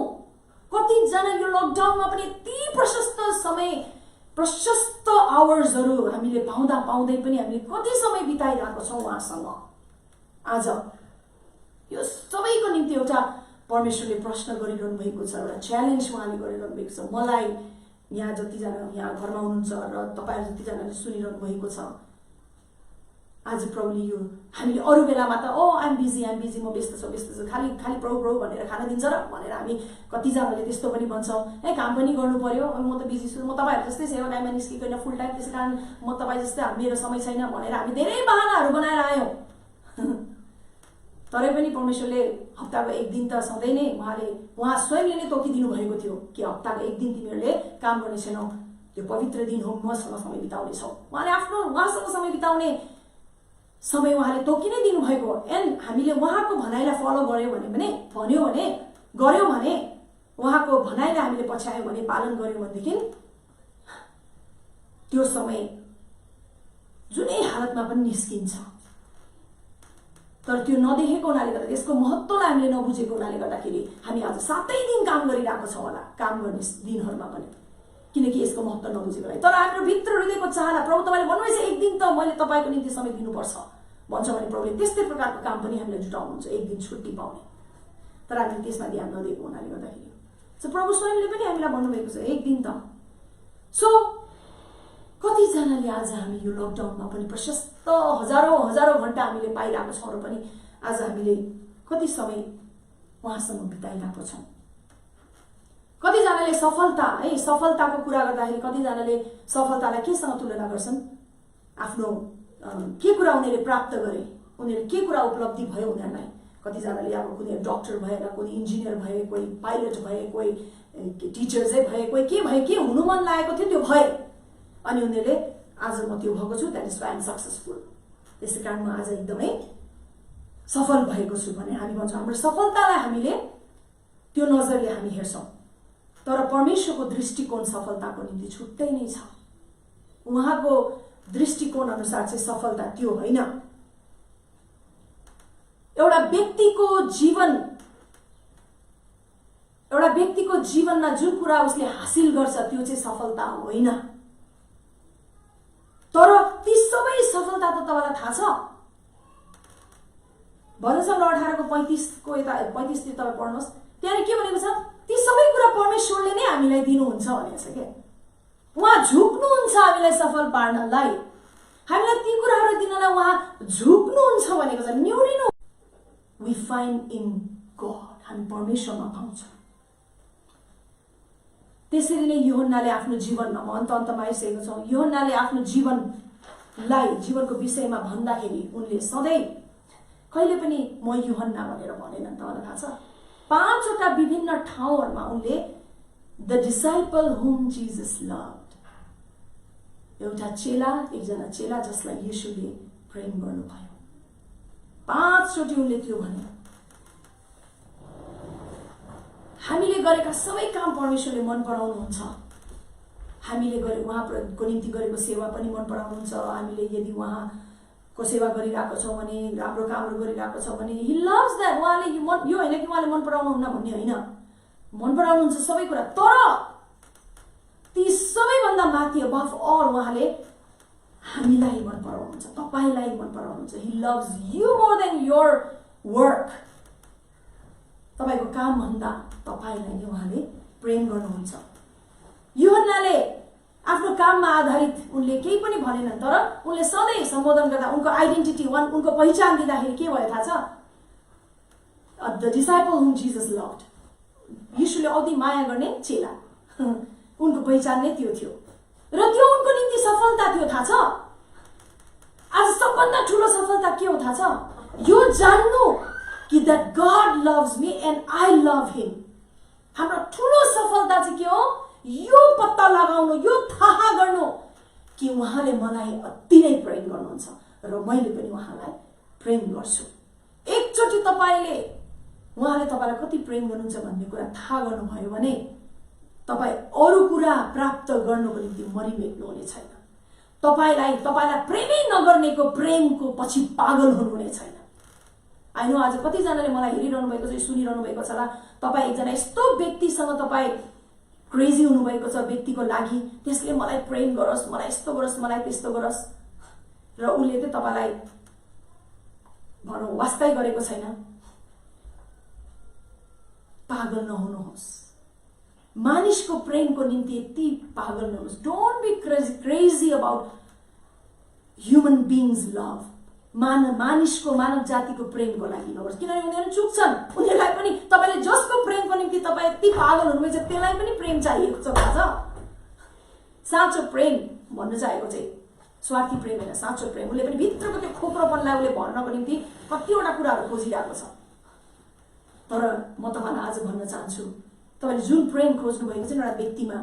कतिजना यो लकडाउनमा पनि यति प्रशस्त समय, प्रशस्त आवर्सहरू हामीले पाउँदा पाउँदै पनि हामीले कति समय बिताइरहेको छौँ उहाँसँग? आज यो सबैको निम्ति एउटा परमेश्वरले प्रश्न गरिरहनु भएको छ, एउटा च्यालेन्ज उहाँले गरिरहनु भएको छ। मलाई यहाँ जतिजना यहाँ घरमा हुनुहुन्छ र तपाईँहरू जतिजनाले सुनिरहनु भएको छ, आज प्रभुले यो हामीले अरू बेलामा त आइम बिजी म व्यस्त छु खाली प्रभु भनेर खान दिन्छ र भनेर हामी कतिजनाले त्यस्तो पनि भन्छौँ। काम पनि गर्नु पर्यो, म त बिजी छु, म तपाईँहरू जस्तै सेवा टाइममा निस्किकन फुल टाइम, त्यसै कारण म तपाईँ जस्तै मेरो समय छैन भनेर हामी धेरै बहानाहरू बनाएर आयौँ। तरै पनि परमेश्वरले हप्ताको एक दिन त सधैँ नै उहाँ स्वयंले नै तोकिदिनु भएको थियो कि हप्ताको एक दिन तिमीहरूले काम गर्ने छैनौ, त्यो पवित्र दिन हो, मसँग समय बिताउने छौ। उहाँले आफ्नो उहाँसँग समय बिताउने समय उहाँले तोकि नै दिनुभएको। एन्ड हामीले उहाँको भनाइलाई फलो गर्यो भने उहाँको भनाइलाई हामीले पछ्यायौँ भने, पालन गर्यौँ भनेदेखि त्यो समय जुनै हालतमा पनि निस्किन्छ। तर त्यो नदेखेको हुनाले गर्दा, यसको महत्त्वलाई हामीले नबुझेको हुनाले गर्दाखेरि हामी आज 7 दिन काम गरिरहेको छौँ होला, काम गर्ने दिनहरूमा पनि, किनकि यसको महत्त्व नबुझेकोलाई। तर हाम्रो भित्र हृदयको चाहना, प्रभु तपाईँले भन्नुहुन्छ एक दिन त मैले तपाईँको निम्ति समय दिनुपर्छ भन्छ भने प्रभुले त्यस्तै प्रकारको काम पनि हामीलाई जुटाउनुहुन्छ, एक दिन छुट्टी पाउने। तर हामीले त्यसमा ध्यान नदिएको हुनाले गर्दाखेरि प्रभु स्वयंले पनि हामीलाई भन्नुभएको छ एक दिन त। सो कतिजनाले आज हामी यो लकडाउनमा पनि प्रशस्त हजारौं घण्टा हामीले पाइरहेको छौँ र पनि आज हामीले कति समय उहाँसँग बिताइरहेको छौँ? कतिजनाले सफलताको कुरा गर्दाखेरि कतिजनाले सफलतालाई केसँग तुलना गर्छन्? आफ्नो के कुरा उनीहरूले प्राप्त गरे, उनीहरूले के कुरा उपलब्धि भयो उनीहरूलाई। कतिजनाले अब कुनै डक्टर भएर, कोही इन्जिनियर भए, कोही पाइलट भए, कोही टिचर्सै भए, कोही के हुनु मन लागेको थियो त्यो भए, अनि उनीहरूले आज म त्यो भएको छु, that is why am successful, त्यसै कारण म आज एकदमै सफल भएको छु भने हामी भन्छौँ। हाम्रो सफलतालाई हामीले त्यो नजरले हामी हेर्छौँ। तर परमेश्वरको दृष्टिकोण सफलताको निम्ति छुट्टै नै छ। उहाँको दृष्टिकोण अनुसार चाहिँ सफलता त्यो होइन। एउटा व्यक्तिको जीवनमा जुन कुरा उसले हासिल गर्छ त्यो चाहिँ सफलता होइन। तर ती सबै सफलता त तपाईँलाई थाहा छ, भजन 18 को 35 को यता 35 तिर तपाईँ पढ्नुहोस्, त्यहाँ के भनेको छ? ती सबै कुरा परमेश्वरले नै हामीलाई दिनुहुन्छ भनेको छ के। उहाँ झुक्नुहुन्छ हामीलाई सफल पार्नलाई, हामीलाई ती कुराहरू दिनलाई उहाँ झुक्नुहुन्छ भनेको छ। न्यूरिनु वी फाइन्ड इन गॉड, हामी परमेश्वरमा पाउँछौँ। त्यसरी नै यूहन्नाले आफ्नो जीवनमा, म अन्तमा आइसकेको छौँ, यूहन्नाले आफ्नो जीवनको विषयमा भन्दाखेरि उनले सधैँ कहिले पनि म यूहन्ना भनेर भनेनन्। तपाईँलाई थाहा छ 5 वटा विभिन्न ठाउँहरूमा उनले द डिसाइपल हुम जीसस लभड, एउटा चेला, एकजना चेला जसलाई येशूले प्रेम गर्नुभयो, 5 चोटि उनले त्यो भने। हामीले गरेका सबै काम परमेश्वरले मन पराउनुहुन्छ। हामीले उहाँको निम्ति गरेको सेवा पनि मन पराउनुहुन्छ। हामीले यदि उहाँको सेवा गरिरहेको छौँ भने, राम्रो कामहरू गरिरहेको छौँ भने, ही लभ्स द्याट। उहाँले यो होइन कि उहाँले मन पराउनुहुन्न भन्ने होइन, मन पराउनुहुन्छ सबै कुरा। तर ती सबैभन्दा माथि अबभ अल उहाँले हामीलाई मन पराउनुहुन्छ, तपाईँलाई मन पराउनुहुन्छ। He loves you more than your work. तपाईँको काम भन्दा तपाईँलाई नै उहाँले प्रेम गर्नुहुन्छ। यूहन्नाले आफ्नो काममा आधारित उनले केही पनि भनेनन्, तर उनले सधैँ सम्बोधन गर्दा उनको आइडेन्टिटी, उनको पहिचान दिँदाखेरि के भयो थाहा छ? द डिसाइपल हुम जीसस लभड, यीशुले औधी माया गर्ने चेला, उनको पहिचान नै त्यो थियो र त्यो उनको निम्ति सफलता थियो। थाहा छ, आज सबभन्दा ठुलो सफलता के हो थाहा छ? यो जान्नु कि that God loves me and I love him. हाम्रो ठुलो सफलता चाहिँ के हो? यो पत्ता लगाउनु, यो थाहा गर्नु कि उहाँले मलाई अति नै प्रेम गर्नुहुन्छ र मैले पनि उहाँलाई प्रेम गर्छु। एकचोटि तपाईले उहाँले तपाईलाई कति प्रेम गर्नुहुन्छ भन्ने कुरा थाहा गर्नुभयो भने तपाई अरू कुरा प्राप्त गर्नको निम्ति मरिमेट्नु हुने छैन। तपाईलाई प्रेमै नगर्नेको प्रेमको पछि पागल हुनुहुने छैन। आई नो आज कतिजनाले मलाई हेरिरहनु भएको छ, सुनिरहनु भएको छ होला, तपाई एकजना यस्तो व्यक्तिसँग तपाई क्रेजी हुनुभएको छ व्यक्तिको लागि, त्यसले मलाई प्रेम गरोस्, मलाई यस्तो गरोस्, मलाई त्यस्तो गरोस्, र उसले चाहिँ तपाईलाई भनौँ वास्तै गरेको छैन। पागल नहुनुहोस्, मानिसको प्रेमको निम्ति यति पागल नहुनुहोस्। Don't be crazy about human beings love. मानिसको मानव जातिको प्रेमको लागि नहोस्, किनभने उनीहरू चुक्छन्। उनीहरूलाई पनि तपाईले जसको प्रेमको निम्ति तपाईँ यति पागल हुनुभएछ त्यसलाई पनि प्रेम चाहिएको छ। थाहा छ? साँचो प्रेम भन्नु चाहेको चाहिँ स्वार्थी प्रेम होइन, साँचो प्रेम। उसले पनि भित्रको त्यो खोक्रोपनलाई उसले भर्नको निम्ति कतिवटा कुराहरू खोजिरहेको छ। तर म तपाईँलाई आज भन्न चाहन्छु, तपाईँले जुन प्रेम खोज्नु भएको छ एउटा व्यक्तिमा,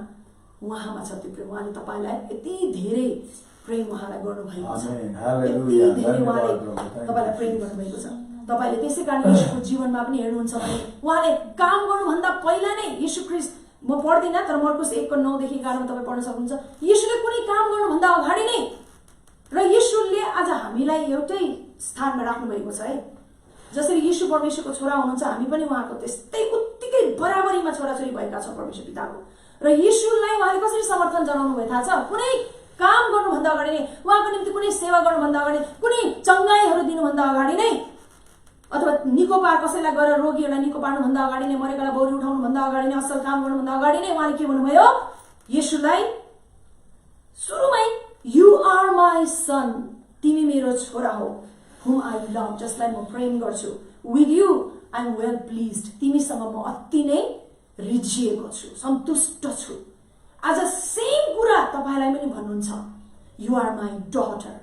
उहाँमा छ त्यो प्रेम। उहाँले तपाईँलाई यति धेरै प्रेम उहाँलाई गर्नुभएको छ, यति धेरै उहाँले तपाईँलाई प्रेम गर्नुभएको छ। तपाईँले त्यसै कारण यीशुको जीवनमा पनि हेर्नुहुन्छ भने उहाँले काम गर्नुभन्दा पहिला नै यीशु ख्रीष्ट, म पढ्दिनँ तर मर्कुस 1:9 देखि 11 तपाईँ पढ्न सक्नुहुन्छ। यीशुले कुनै काम गर्नुभन्दा अगाडि नै र यीशुले आज हामीलाई एउटै स्थानमा राख्नु भएको छ है। जसरी यीशु परमेश्वरको छोरा हुनुहुन्छ, हामी पनि उहाँको त्यस्तै उत्तिकै बराबरीमा छोराछोरी भएका छौँ परमेश्वर पिताको। र यीशुलाई उहाँले कसरी समर्थन जनाउनु भयो थाहा छ? कुनै काम गर्नुभन्दा अगाडि नै, उहाँको निम्ति कुनै सेवा गर्नुभन्दा अगाडि, कुनै चङ्गाईहरू दिनुभन्दा अगाडि नै, अथवा निको पार कसैलाई गएर रोगीहरूलाई निको पार्नुभन्दा अगाडि नै, मरेकालाई बौरी उठाउनुभन्दा अगाडि नै, असल काम गर्नुभन्दा अगाडि नै उहाँले के भन्नुभयो? यीशुलाई सुरुमै यु आर माई सन, तिमी मेरो छोरा हो, whom I love, जसलाई म प्रेम गर्छु। With you I am well pleased, तिमीसँग म अति नै रिझिएको छु, सन्तुष्ट छु। आज सेम कुरा तपाईलाई पनि भन्नुहुन्छ, you are my daughter,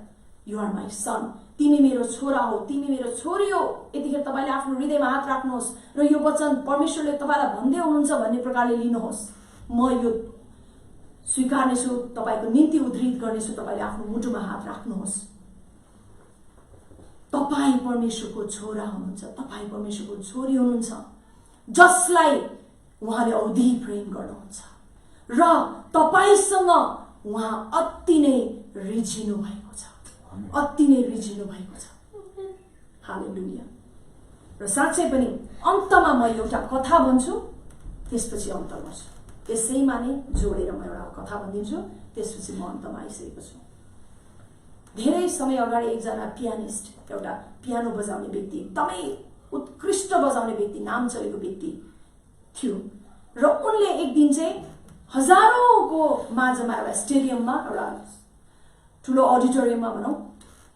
you are my son, तिमी मेरो छोरा हो, तिमी मेरो छोरी हो। यतिखेर तपाईले आफ्नो हृदयमा हात राख्नुहोस् र यो वचन परमेश्वरले तपाईलाई भन्दै हुनुहुन्छ भन्ने प्रकारले लिनुहोस्। म यो स्वीकार्नेछु, तपाईको निम्ति उद्धृत गर्नेछु। तपाईले आफ्नो मुटुमा हात राख्नुहोस्। तपाई परमेश्वरको छोरा हुनुहुन्छ, तपाई परमेश्वरको छोरी हुनुहुन्छ, जसलाई उहाँले औधी प्रेम गर्नुहुन्छ र तपाईसँग उहाँ अति नै रिझिनु भएको छ, अति नै रिझिनु भएको छ। हालेलुया। र साँच्चै पनि अन्तमा म एउटा कथा भन्छु, त्यसपछि अन्त गर्छु। यसैमा नै जोडेर म एउटा कथा भनिदिन्छु, त्यसपछि म अन्तमा आइसकेको छु। धेरै समय अगाडि एकजना पियानिस्ट, एउटा पियानो बजाउने व्यक्ति, एकदमै उत्कृष्ट बजाउने व्यक्ति, नाम चलेको व्यक्ति थियो र उनले एक दिन चाहिँ हजारौंको माझमा एउटा स्टेडियममा, एउटा ठुलो अडिटोरियममा भनौँ,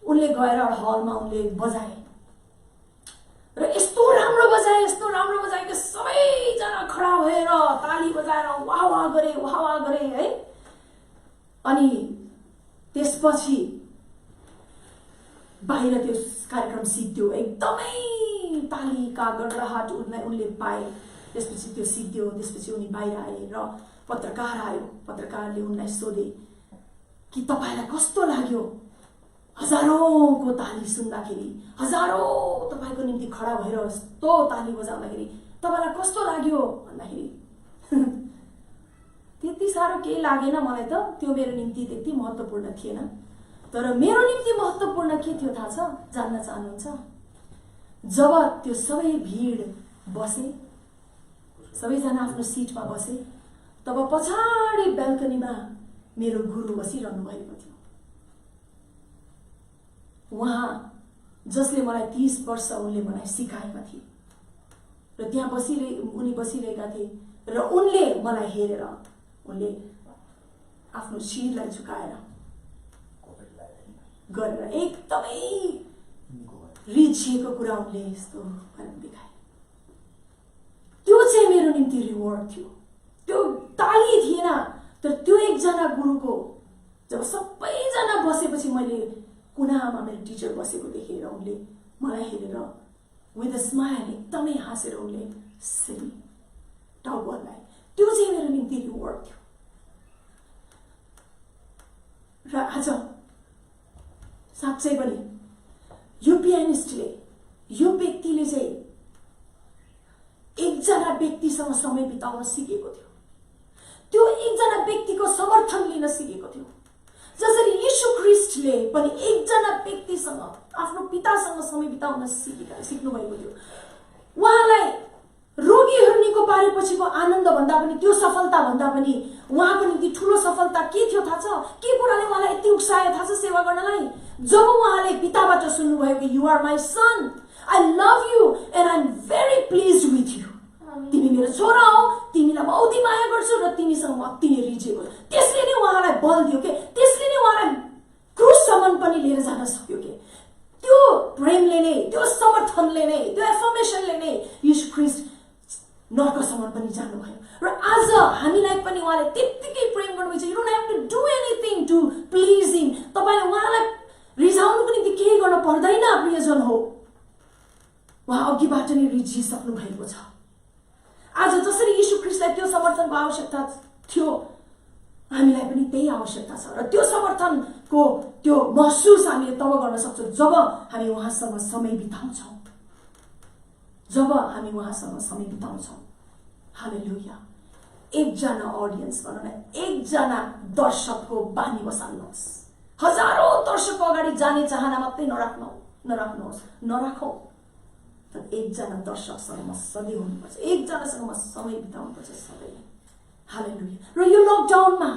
उनले गएर एउटा हलमा उनले बजाए र यस्तो राम्रो बजाए कि सबैजना खडा भएर ताली बजाएर वाह वाह गरे है। अनि त्यसपछि बाहिर त्यो कार्यक्रम सिद्धियो, एकदमै तालीका गडगडाहट उनले पाए। त्यसपछि त्यो सिद्धियो, त्यसपछि उनी बाहिर आए र पत्रकार आयो। पत्रकारले उनलाई सोधे कि तपाईलाई कस्तो लाग्यो हजारौंको ताली सुन्दाखेरि, हजारौं तपाईको निम्ति खडा भएर यस्तो ताली बजाउँदाखेरि तपाईलाई कस्तो लाग्यो भन्दाखेरि त्यति साह्रो केही लागेन मलाई त, त्यो मेरो निम्ति त्यति महत्त्वपूर्ण थिएन। तर मेरो निम्ति महत्त्वपूर्ण के थियो थाहा छ? जान्न चाहनुहुन्छ? जब त्यो सबै भिड बसे, सबैजना आफ्नो सिटमा बसे, तब पछाडि ब्याल्कनीमा मेरो गुरु बसिरहनु भएको थियो। उहाँ जसले मलाई 30 वर्ष उनले मलाई सिकाएका थिए र त्यहाँ उनी बसिरहेका थिए र उनले मलाई हेरेर उनले आफ्नो शिरलाई झुकाएर गरेर एकदमै रिझिएको कुरा उनले यस्तो देखाए। त्यो चाहिँ मेरो निम्ति रिवार्ड थियो। त्यो ताली थिएन, तर त्यो एकजना गुरुको जब सबैजना बसेपछि मैले कुनामा मेरो टिचर बसेको देखेर उनले मलाई हेरेर विथ अ स्माइल एकदमै हाँसेर उनले सिमी टाउको हल्लाए। त्यो चाहिँ मेरो निम्ति रिवार्ड थियो। र आज साँच्चै पनि यो पियानिस्टले, यो व्यक्तिले चाहिँ एकजना व्यक्तिसँग समय बिताउन सिकेको थियो। त्यो एकजना व्यक्तिको समर्थन लिन सिकेको थियो। जसरी यीशु ख्रीष्टले पनि एकजना व्यक्तिसँग, आफ्नो पितासँग समय बिताउन सिक्नु भएको थियो। उहाँलाई रोगीहरू निको पारेपछिको आनन्द भन्दा पनि, त्यो सफलता भन्दा पनि उहाँको निम्ति ठूलो सफलता के थियो थाहा छ? के कुराले उहाँलाई यति उक्सायो थाहा छ सेवा गर्नलाई? जब उहाँले पिताबाट सुन्नुभयो कि you are my son, I love you and I am very pleased with you. तिमी मेरो छोरा हौ, तिमीलाई म औधी माया गर्छु र तिमीसँग म अति नै रिझेको। त्यसले नै उहाँलाई बल दियो के, त्यसले नै उहाँलाई क्रुससम्म पनि लिएर जान सक्यो के। त्यो प्रेमले नै, त्यो समर्थनले नै, त्यो एफर्मेसनले नै यीशु ख्रीष्ट नर्कसम्म पनि जानुभयो। र आज हामीलाई पनि उहाँले त्यत्तिकै प्रेम गर्नुभएको छ। You don't have to do anything to please him. तपाईले उहाँलाई रिझाउनुको निम्ति केही गर्न पर्दैन प्रियजन हो। उहाँ अघिबाट नै रिझिसक्नु भएको छ। आज जसरी यीशु ख्रीष्टलाई त्यो समर्थनको आवश्यकता थियो, हामीलाई पनि त्यही आवश्यकता छ। र त्यो समर्थनको त्यो महसुस हामीले तब गर्न सक्छौँ जब हामी उहाँसँग समय बिताउँछौँ, जब हामी उहाँसँग समय बिताउँछौँ। हालेलुया। एकजना अडियन्स भनौँ न, एकजना दर्शकको बानी बसाल्नुहोस्। हजारौं दर्शकको अगाडि जाने चाहना मात्रै नराख्नुहोस्, नराखौँ। तर एकजना दर्शकसँग म सधैँ हुनुपर्छ, एकजनासँग म समय बिताउनुपर्छ सधैँ। हालेलुया। र यो लकडाउनमा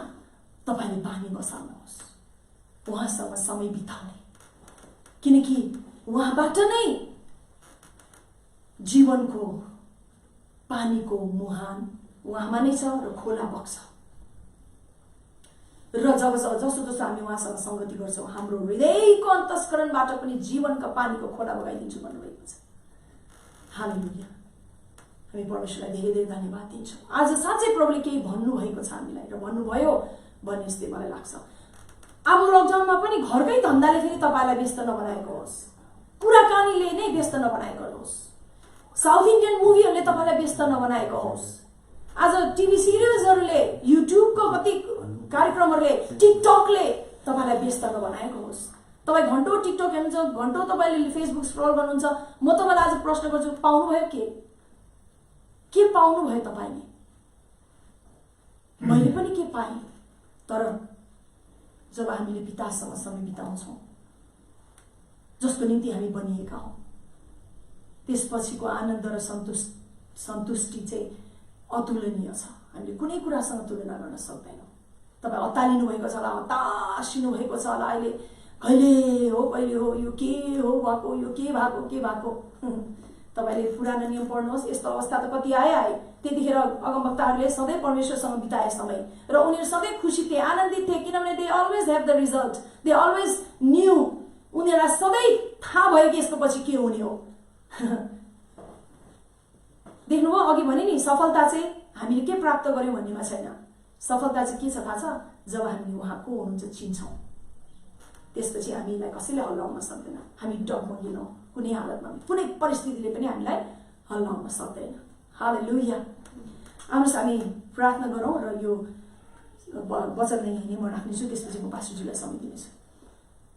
तपाईले बानी बसाल्नुहोस् उहाँसँग समय बिताउने, किनकि उहाँबाट नै जीवनको पानीको मुहान उहाँमा नै छ र खोला बग्छ। र जसो हामी उहाँसँग संगति गर्छौँ, हाम्रो हृदयको अन्तस्करणबाट पनि जीवनका पानीको खोला बगाइदिन्छु भन्नुभएको छ। हालेलुया। हामी परमेश्वरलाई धेरै धेरै धन्यवाद दिन्छौँ। आज साँच्चै प्रभुले केही भन्नुभएको छ हामीलाई र भन्नुभयो भन्ने जस्तै मलाई लाग्छ। अब लकडाउनमा पनि घरकै धन्दाले फेरि तपाईँलाई व्यस्त नबनाएको होस्, कुराकानीले नै व्यस्त नबनाएको होस्, साउथ इन्डियन मुभीहरूले तपाईँलाई व्यस्त नबनाएको होस्। आज टिभी सिरियल्सहरूले, युट्युबको कति कार्यक्रमहरूले, टिकटकले तपाईँलाई व्यस्त नबनाएको होस्। तपाईँ घन्टौं टिकटक हेर्नुहुन्छ, घन्टौं तपाईँले फेसबुक स्क्रल गर्नुहुन्छ। म तपाईँलाई आज प्रश्न गर्छु, पाउनुभयो के पाउनुभयो तपाईँले? मैले पनि के पाएँ। तर जब हामीले पितासँग समय बिताउँछौँ, जसको निम्ति हामी बनिएका हौँ, त्यसपछिको आनन्द र सन्तुष्टि चाहिँ अतुलनीय छ। हामीले कुनै कुरासँग तुलना गर्न सक्दैनौँ। तपाईँ अत्तालिनु भएको छ होला, हतासिनु भएको छ होला, अहिले कहिले हो यो के हो भएको, यो के भएको। तपाईँले पुरानो नियम पढ्नुहोस्, यस्तो अवस्था त कति आए। त्यतिखेर अगमवक्ताहरूले सधैँ परमेश्वरसँग बिताए समय र उनीहरू सधैँ खुसी थिए, आनन्दित थिए, किनभने they always have the result, they always new. उनीहरूलाई सधैँ थाहा भयो कि यसको पछि के हुने हो। देख्नुभयो, अघि भने नि सफलता चाहिँ हामीले के प्राप्त गर्यौँ भन्नेमा छैन। सफलता चाहिँ के छ थाहा छ? जब हामी उहाँ को हुनुहुन्छ चिन्छौँ, त्यसपछि हामीलाई कसैले हल्लाउन सक्दैन। हामी डगमगिनौँ, कुनै हालतमा, कुनै परिस्थितिले पनि हामीलाई हल्लाउन सक्दैन। हालेलुया। आउनुहोस् हामी प्रार्थना गरौँ र यो वचन नै म राख्नेछु, त्यसपछि म पास्टरजीलाई समय दिनेछु।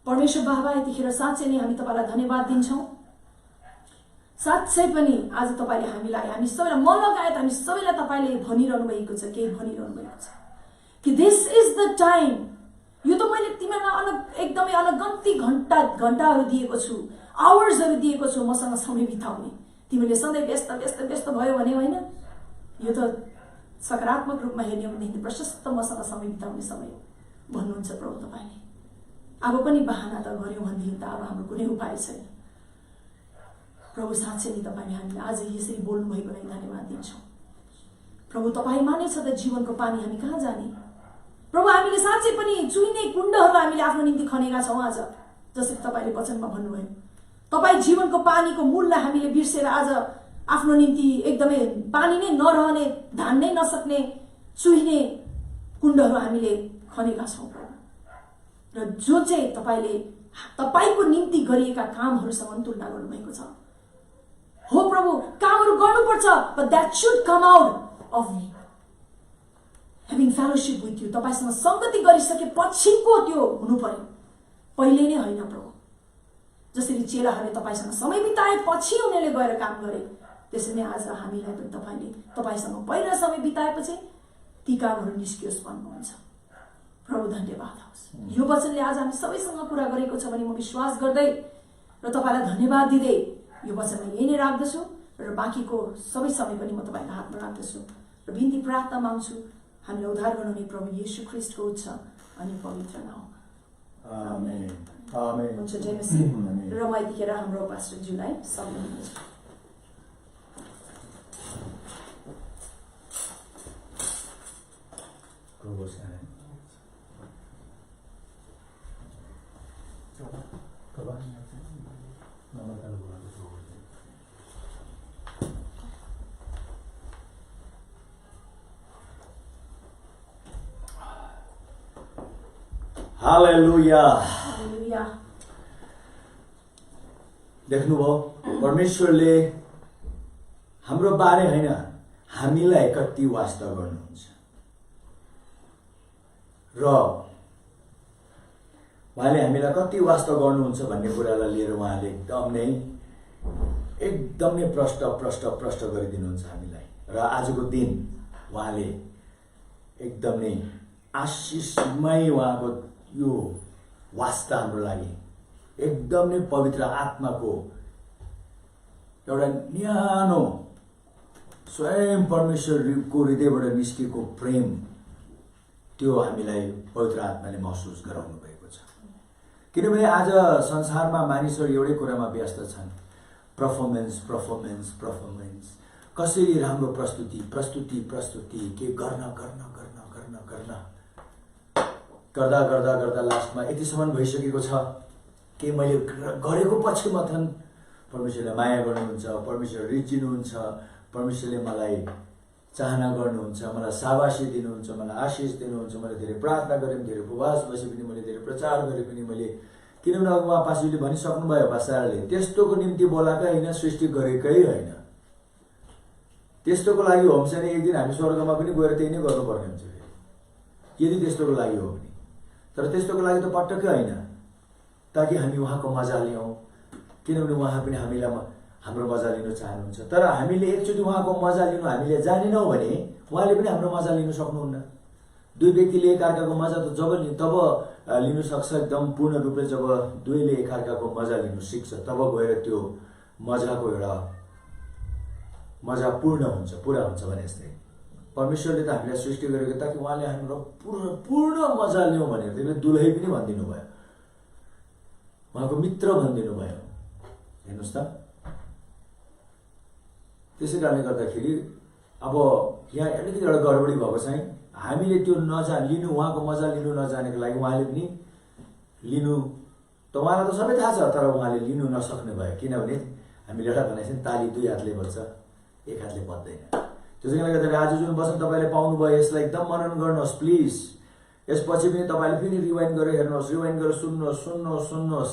परमेश्वर बाबा, यतिखेर साँच्चै नै हामी तपाईँलाई धन्यवाद दिन्छौँ। साँच्चै पनि आज तपाईँले हामीलाई, हामी सबैलाई, म लगायत हामी सबैलाई तपाईँले भनिरहनु भएको छ, केही भनिरहनु भएको छ कि दिस इज द टाइम। यो त मैले तिमीलाई एकदमै अनगन्ती घण्टाहरू दिएको छु, आवर्सहरू दिएको छु मसँग समय बिताउने। तिमीले सधैँ व्यस्त भयो भने होइन। यो त सकारात्मक रूपमा हेर्ने हो भने प्रशस्त मसँग समय बिताउने समय भन्नुहुन्छ प्रभु तपाईँले। अब पनि बहाना त गऱ्यौँ भनेदेखि त अब हाम्रो कुनै उपाय छैन। प्रभु साँच्चै नै तपाईँले हामीलाई आज यसरी बोल्नुभएको लागि धन्यवाद दिन्छौँ। प्रभु तपाईँमा नै छ त जीवनको पानी, हामी कहाँ जाने? प्रभु हामीले साँच्चै पनि चुइने कुण्डहरू हामीले आफ्नो निम्ति खनेका छौँ आज, जसरी तपाईँले वचनमा भन्नुभयो। तपाईँ जीवनको पानीको मूललाई हामीले बिर्सेर आज आफ्नो निम्ति एकदमै पानी नै नरहने, धान्नै नसक्ने, चुइने कुण्डहरू हामीले खनेका छौँ। र जो चाहिँ तपाईँले तपाईको निम्ति गरिएका कामहरूसँग तुलना गर्नुभएको छ। हो प्रभु, कामहरू गर्नुपर्छ, but that should come out of me having fellowship with you। तपाईसँग संगति गरिसकेपछिको त्यो हुनु पर्यो, पहिले नै होइन प्रभु। जसरी चेलाहरूले तपाईसँग समय बिताएपछि उनीहरूले गएर काम गरे, त्यसरी नै आज हामीलाई पनि तपाईले तपाईसँग पहिला समय बिताएपछि ती कामहरू निस्कियोस् भन्नुहुन्छ। प्रभु धन्यवाद होस्। यो वचनले आज हामी सबैसँग कुरा गरेको छ भने म विश्वास गर्दै र तपाईलाई धन्यवाद दिँदै यो वचनलाई यही नै राख्दछु र बाँकीको सबै समय पनि म तपाईको हातमा राख्दछु र बिन्ती प्रार्थना माग्छु हामीलाई उद्धार गर्नुहुने प्रभु येशू ख्रीष्टको उच्च अनि पवित्र नाममा। आमेन। आमेन। हुन्छ जय मसीह। र म यतिखेर हाम्रो पास्टर ज्यूलाई सम्झिन्छु। हालेलुया। हालेलुया। देख्नुभयो, परमेश्वरले हाम्रो बारे होइन हामीलाई कति वास्ता गर्नुहुन्छ र उहाँले हामीलाई कति वास्ता गर्नुहुन्छ भन्ने कुरालाई लिएर उहाँले एकदम नै प्रष्ट गरिदिनुहुन्छ हामीलाई। र आजको दिन उहाँले एकदम नै आशिषमय उहाँको यो वास्ता हाम्रो लागि एकदम नै पवित्र आत्माको एउटा न्यानो स्वयं परमेश्वरको हृदयबाट निस्केको प्रेम त्यो हामीलाई पवित्र आत्माले महसुस गराउनु भएको छ। किनभने आज संसारमा मानिसहरू एउटै कुरामा व्यस्त छन्, पर्फर्मेन्स। कसरी राम्रो प्रस्तुति के गर्न गर्दा लास्टमा यतिसम्म भइसकेको छ कि मैले गरेको पछिमा थन परमेश्वरले माया गर्नुहुन्छ, परमेश्वर रिझिनुहुन्छ, परमेश्वरले मलाई चाहना गर्नुहुन्छ, मलाई शाबासी दिनुहुन्छ, मलाई आशिष दिनुहुन्छ। मैले धेरै प्रार्थना गरेँ पनि, धेरै उपवास बसे पनि, मैले धेरै प्रचार गरेँ पनि, मैले किनभने उहाँ पास्टरले भनिसक्नुभयो पास्टरले त्यस्तोको निम्ति बोलाएकै होइन, सृष्टि गरेकै होइन। त्यस्तोको लागि हो भने एक दिन हामी स्वर्गमा पनि गएर त्यही नै गर्नुपर्ने हुन्छ यदि त्यस्तोको लागि हो भने। तर त्यस्तोको लागि त पटक्कै होइन, ताकि हामी उहाँको मजा लियौँ, किनभने उहाँ पनि हामीलाई हाम्रो मजा लिन चाहनुहुन्छ। तर हामीले एकचोटि उहाँको मजा लिनु हामीले जानेनौँ भने उहाँले पनि हाम्रो मजा लिन सक्नुहुन्न। दुई व्यक्तिले एकअर्काको मजा त तब लिनु सक्छ एकदम पूर्ण रूपले, जब दुवैले एकअर्काको मजा लिनु सिक्छ, तब गएर त्यो मजाको एउटा मजा पूर्ण हुन्छ, पुरा हुन्छ भने जस्तै। परमेश्वरले त हामीलाई सृष्टि गरेको ताकि उहाँले हाम्रो पूर्ण मजा लिउँ भनेर त्यसले दुलही पनि भनिदिनु भयो, उहाँको मित्र भनिदिनु भयो। हेर्नुहोस् त, त्यसै कारणले गर्दाखेरि अब यहाँ अलिकति एउटा गडबडी भएको छ। हामीले त्यो लिनु, उहाँको मजा लिनु नजानेको लागि उहाँले पनि लिनु त उहाँलाई त सबै थाहा छ, तर उहाँले लिनु नसक्ने भयो। किनभने हामीले एउटा भनेको छ नि, ताली दुई हातले बज्छ, एक हातले बज्दैन। त्यसै कारणले गर्दाखेरि आज जुन वचन तपाईँले पाउनुभयो यसलाई एकदम मनन गर्नुहोस् प्लिज। यसपछि पनि तपाईँले फेरि रिवाइन्ड गरेर हेर्नुहोस्, रिवाइन्ड गरेर सुन्नुहोस्।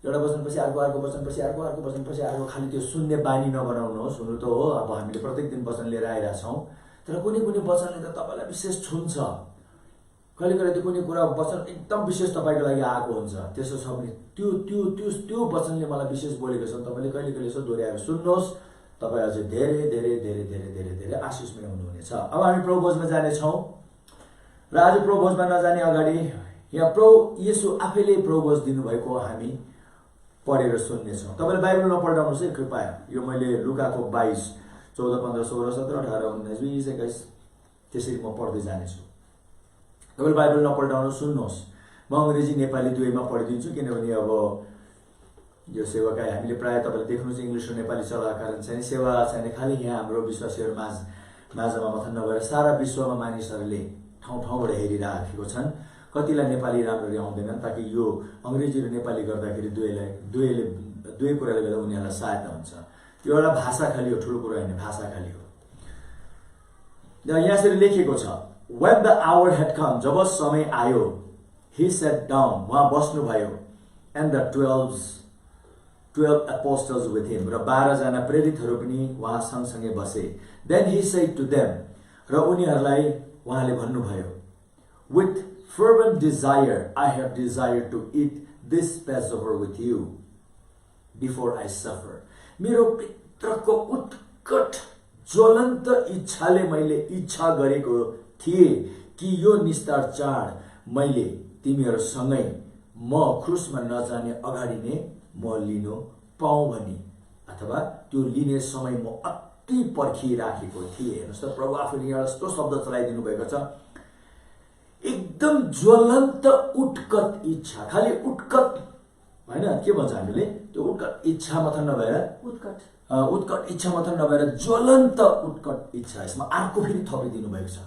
एउटा वचनपछि अर्को वचनपछि अर्को वचनपछि अर्को, खालि त्यो सुन्ने बानी नबनाउनुहोस्। हुनु त हो, अब हामीले प्रत्येक दिन वचन लिएर आइरहेछौँ, तर कुनै वचनले त तपाईँलाई विशेष छुन्छ। कहिले त्यो कुनै कुरा वचन एकदम विशेष तपाईँको लागि आएको हुन्छ, त्यसो छ भने त्यो वचनले मलाई विशेष बोलेको छ, तपाईँले कहिले यसो दोहोऱ्याएर सुन्नुहोस्, तपाईँ अझै धेरै आशिषमय हुनुहुनेछ। अब हामी प्रभु भोजमा जानेछौँ र आज प्रभु भोजमा नजाने अगाडि यहाँ प्रभु येशू आफैले प्रभु भोज दिनुभएको हामी पढेर सुन्नेछौँ। तपाईँले बाइबल नपल्टाउनुहोस् है कृपया। यो मैले लुकाको 22, 14, 15, 16, 17, 18, 19, 20, 21 त्यसरी म पढ्दै जानेछु। तपाईँले बाइबल नपल्टाउनु सुन्नुहोस्। म अङ्ग्रेजी नेपाली दुवैमा पढिदिन्छु, किनभने अब यो सेवाकाई हामीले प्रायः तपाईँले देख्नुहुन्छ इङ्ग्लिस र नेपाली चलाएको कारण चाहिँ सेवा चाहिँ खालि यहाँ हाम्रो विश्वासीहरू माझमा मात्र नभएर सारा विश्वमा मानिसहरूले ठाउँबाट हेरिराखेको छन्। कतिलाई नेपाली राम्ररी आउँदैनन्, ताकि यो अङ्ग्रेजी र नेपाली गर्दाखेरि दुवै कुराले गर्दा उनीहरूलाई सहायता हुन्छ। यो एउटा भाषा खालि हो, ठुलो कुरा होइन, भाषा खालि हो। यहाँ लेखिएको छ, when the hour had come, जब समय आयो, he sat down, उहाँ बस्नुभयो, and the 12 apostles with him. र 12 जना प्रेरितहरू पनि उहाँ सँगसँगै बसे. Then he said to them, र उनीहरूलाई उहाँले भन्नुभयो, with fervent desire I have desired to eat this Passover with you before I suffer. मेरो भित्रको उत्कट ज्वलन्त इच्छाले मैले इच्छा गरेको थिए कि यो निस्तार चाड मैले तिमीहरूसँगै म क्रुसमा नजाने अगाडि नै म लिनु पाऊँ भनी, अथवा त्यो लिने समय म अति पर्खिराखेको थिएँ. हेर्नुहोस् त, प्रभु आफूले यहाँ यस्तो शब्द चलाइदिनु भएको छ, एकदम ज्वलन्त उत्कट इच्छा. खालि उत्कट होइन, के भन्छ हामीले, त्यो उत्कट इच्छा मात्र नभएर उत्कट इच्छा मात्र नभएर ज्वलन्त उत्कट इच्छा. यसमा अर्को फेरि थपिदिनु भएको छ.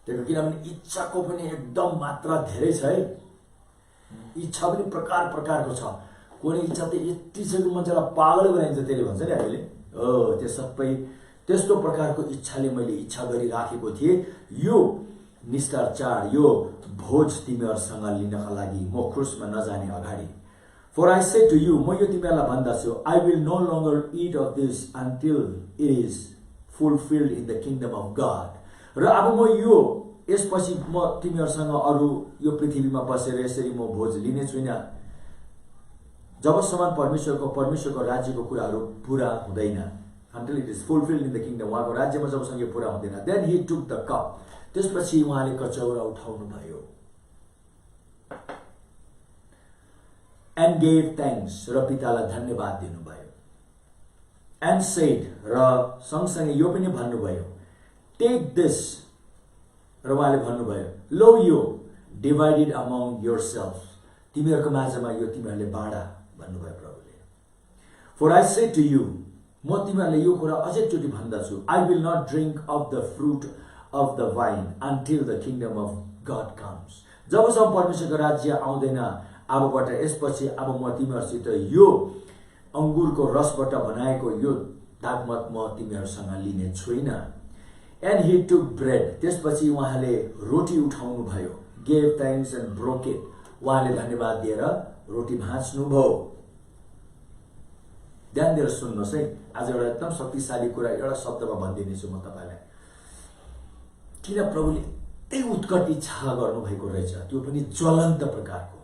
त्यो किनभने इच्छाको पनि एकदम मात्रा धेरै छ है. इच्छा पनि प्रकार प्रकारको छ. कुनै इच्छा त यति छ कि मान्छेलाई पागल बनाइन्छ, त्यसले भन्छ नि हामीले. त्यो सबै त्यस्तो प्रकारको इच्छाले मैले इच्छा गरिराखेको थिएँ यो निस्तार चाड, यो भोज तिमीहरूसँग लिनका लागि म क्रुसमा नजाने अगाडि. For I say to you, म यो तिमीहरूलाई भन्दछु, I will no longer eat of this until it is fulfilled in the kingdom of God. र अब म यो यसपछि म तिमीहरूसँग अरू यो पृथ्वीमा बसेर यसरी म भोज लिने छुइनँ जबसम्म परमेश्वरको राज्यको कुराहरू पूरा हुँदैन. Until it is fulfilled in the kingdom. उहाँको राज्यमा जबसम्म यो पूरा हुँदैन. Then he took the cup. त्यसपछि उहाँले कचौरा उठाउनु भयो. And gave thanks. र पितालाई धन्यवाद दिनुभयो. And said. र सँगसँगै यो पनि भन्नुभयो, Take this. र उहाँले भन्नुभयो, Lo यो divided among yourselves. तिमीहरूको माझमा यो तिमीहरूले बाँडा भन्नुभयो प्रभुले. For I say to you, म तिमीहरूलाई यो कुरा अझैचोटि भन्दछु, I will not drink of the fruit of the vine until the kingdom of God comes. जबसम्म परमेश्वरको राज्य आउँदैन अबबाट यसपछि अब म तिमीहरूसित यो अंगुरको रसबाट बनाएको यो दागमत म तिमीहरूसँग लिने छुइनँ. And he took bread. त्यसपछि उहाँले रोटी उठाउनु भयो. Gave thanks and broke it. उहाँले धन्यवाद दिएर रोटी भाँच्नु भयो. ध्यान दिएर सुन्नुहोस् है, आज एउटा एकदम शक्तिशाली कुरा एउटा शब्दमा भनिदिनेछु म तपाईलाई. किन प्रभुले त्यही उत्कट इच्छा गर्नुभएको रहेछ, त्यो पनि ज्वलन्त प्रकारको.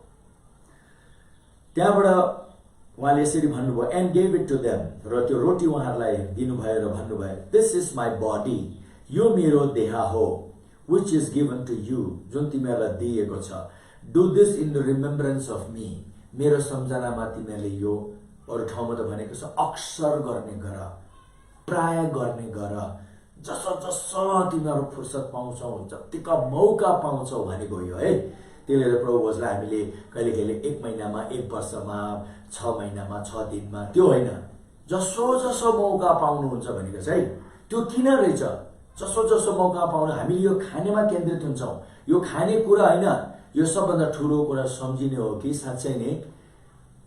त्यहाँबाट उहाँले यसरी भन्नुभयो, and gave it to them. र त्यो रोटी उहाँहरूलाई दिनुभयो र भन्नुभयो, This is my body. यो मेरो देह हो, which is given to you. जुन तिमीहरूलाई दिएको छ. Do this in the remembrance of me. मेरो सम्झनामा तिमीहरूले यो, अरू ठाउँमा त भनेको छ अक्सर गर्ने गर, प्राय गर्ने गर, जसो तिमीहरू फुर्सद पाउँछौ, जतिका मौका पाउँछौ भनेको यो है. त्यसले प्रभु भोजलाई हामीले कहिले कहिले 1 महिनामा, 1 वर्षमा, 6 महिनामा, 6 दिनमा, त्यो होइन, जसो मौका पाउनुहुन्छ भनेको छ है. त्यो किन रहेछ? जसो मौका पाउनु, हामीले यो खानेमा केन्द्रित हुन्छौँ. यो खाने कुरा होइन, यो सबभन्दा ठुलो कुरा सम्झिने हो कि साँच्चै नै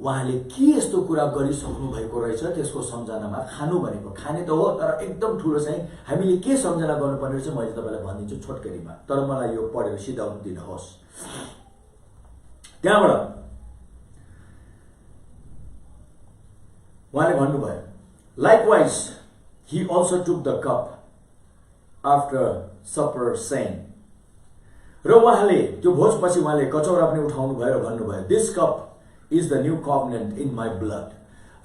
उहाँले के यस्तो कुरा गरिसक्नु भएको रहेछ त्यसको सम्झनामा खानु भनेको. खाने त हो, तर एकदम ठुलो चाहिँ हामीले के सम्झना गर्नुपर्ने रहेछ मैले तपाईँलाई भनिदिन्छु छोटकरीमा, तर मलाई यो पढेर सिधाउनु दिनुहोस्. त्यहाँबाट उहाँले भन्नुभयो, Likewise, he also took the cup after supper saying. र उहाँले त्यो भोजपछि उहाँले कचौरा पनि उठाउनु भयो र भन्नुभयो, This cup is the new covenant in my blood.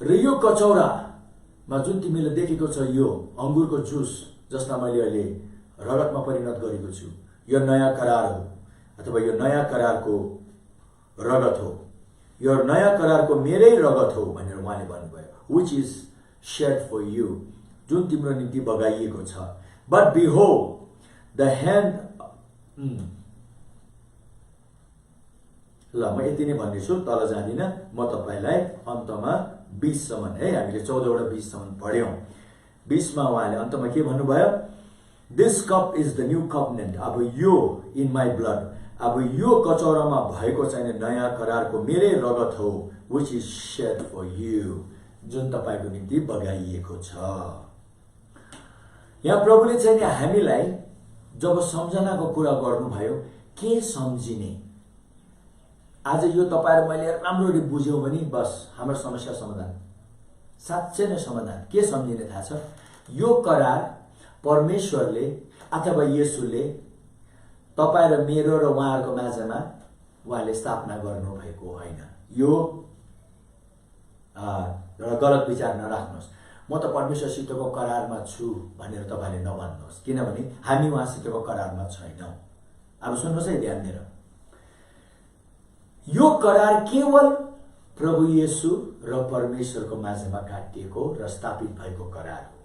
र यो कचौरामा जुन तिमीले देखेको छ यो अंगुरको जुस जसलाई मैले अहिले रगतमा परिणत गरेको छु, यो नयाँ करार हो, अथवा यो नयाँ करारको रगत हो, यो नयाँ करारको मेरै रगत हो भनेर उहाँले भन्नुभयो. Which is shed for you. जुन तिम्रो निम्ति बगाइएको छ. But behold, the hand ल म यति नै भन्नेछु, तल जाँदिन. म तपाईलाई अन्तमा 20 सम्म है, हामीले 14 वटा 20 सम्म पढ्यौं. 20 मा उहाँले अन्तमा के भन्नुभयो? This cup is the new covenant. अब यो in my blood. अब यो कचौरामा भएको चाहिँ नयाँ करारको मेरै रगत हो, which is shed for you. जुन तपाईको निम्ति बगाइएको छ. यहाँ प्रभुले चाहिँ हामीलाई जब सम्झनाको कुरा गर्नुभयो, के सम्झिने, आज यो तपाईँ र मैले राम्ररी बुझ्यौँ भने बस हाम्रो समस्या समाधान, साँच्चै नै समाधान। के सम्झिने थाहा छ? यो करार परमेश्वरले अथवा येशूले तपाईँ र मेरो र उहाँहरूको माझमा उहाँले स्थापना गर्नुभएको होइन। यो गलत विचार नराख्नुहोस्। म त परमेश्वरसितको करारमा छु भनेर तपाईँले नभन्नुहोस्, किनभने हामी उहाँसितको करारमा छैनौँ। अब सुन्नुहोस् है ध्यान दिएर, यो करार केवल प्रभु येशू र परमेश्वरको माझमा काटिएको र स्थापित भएको करार हो।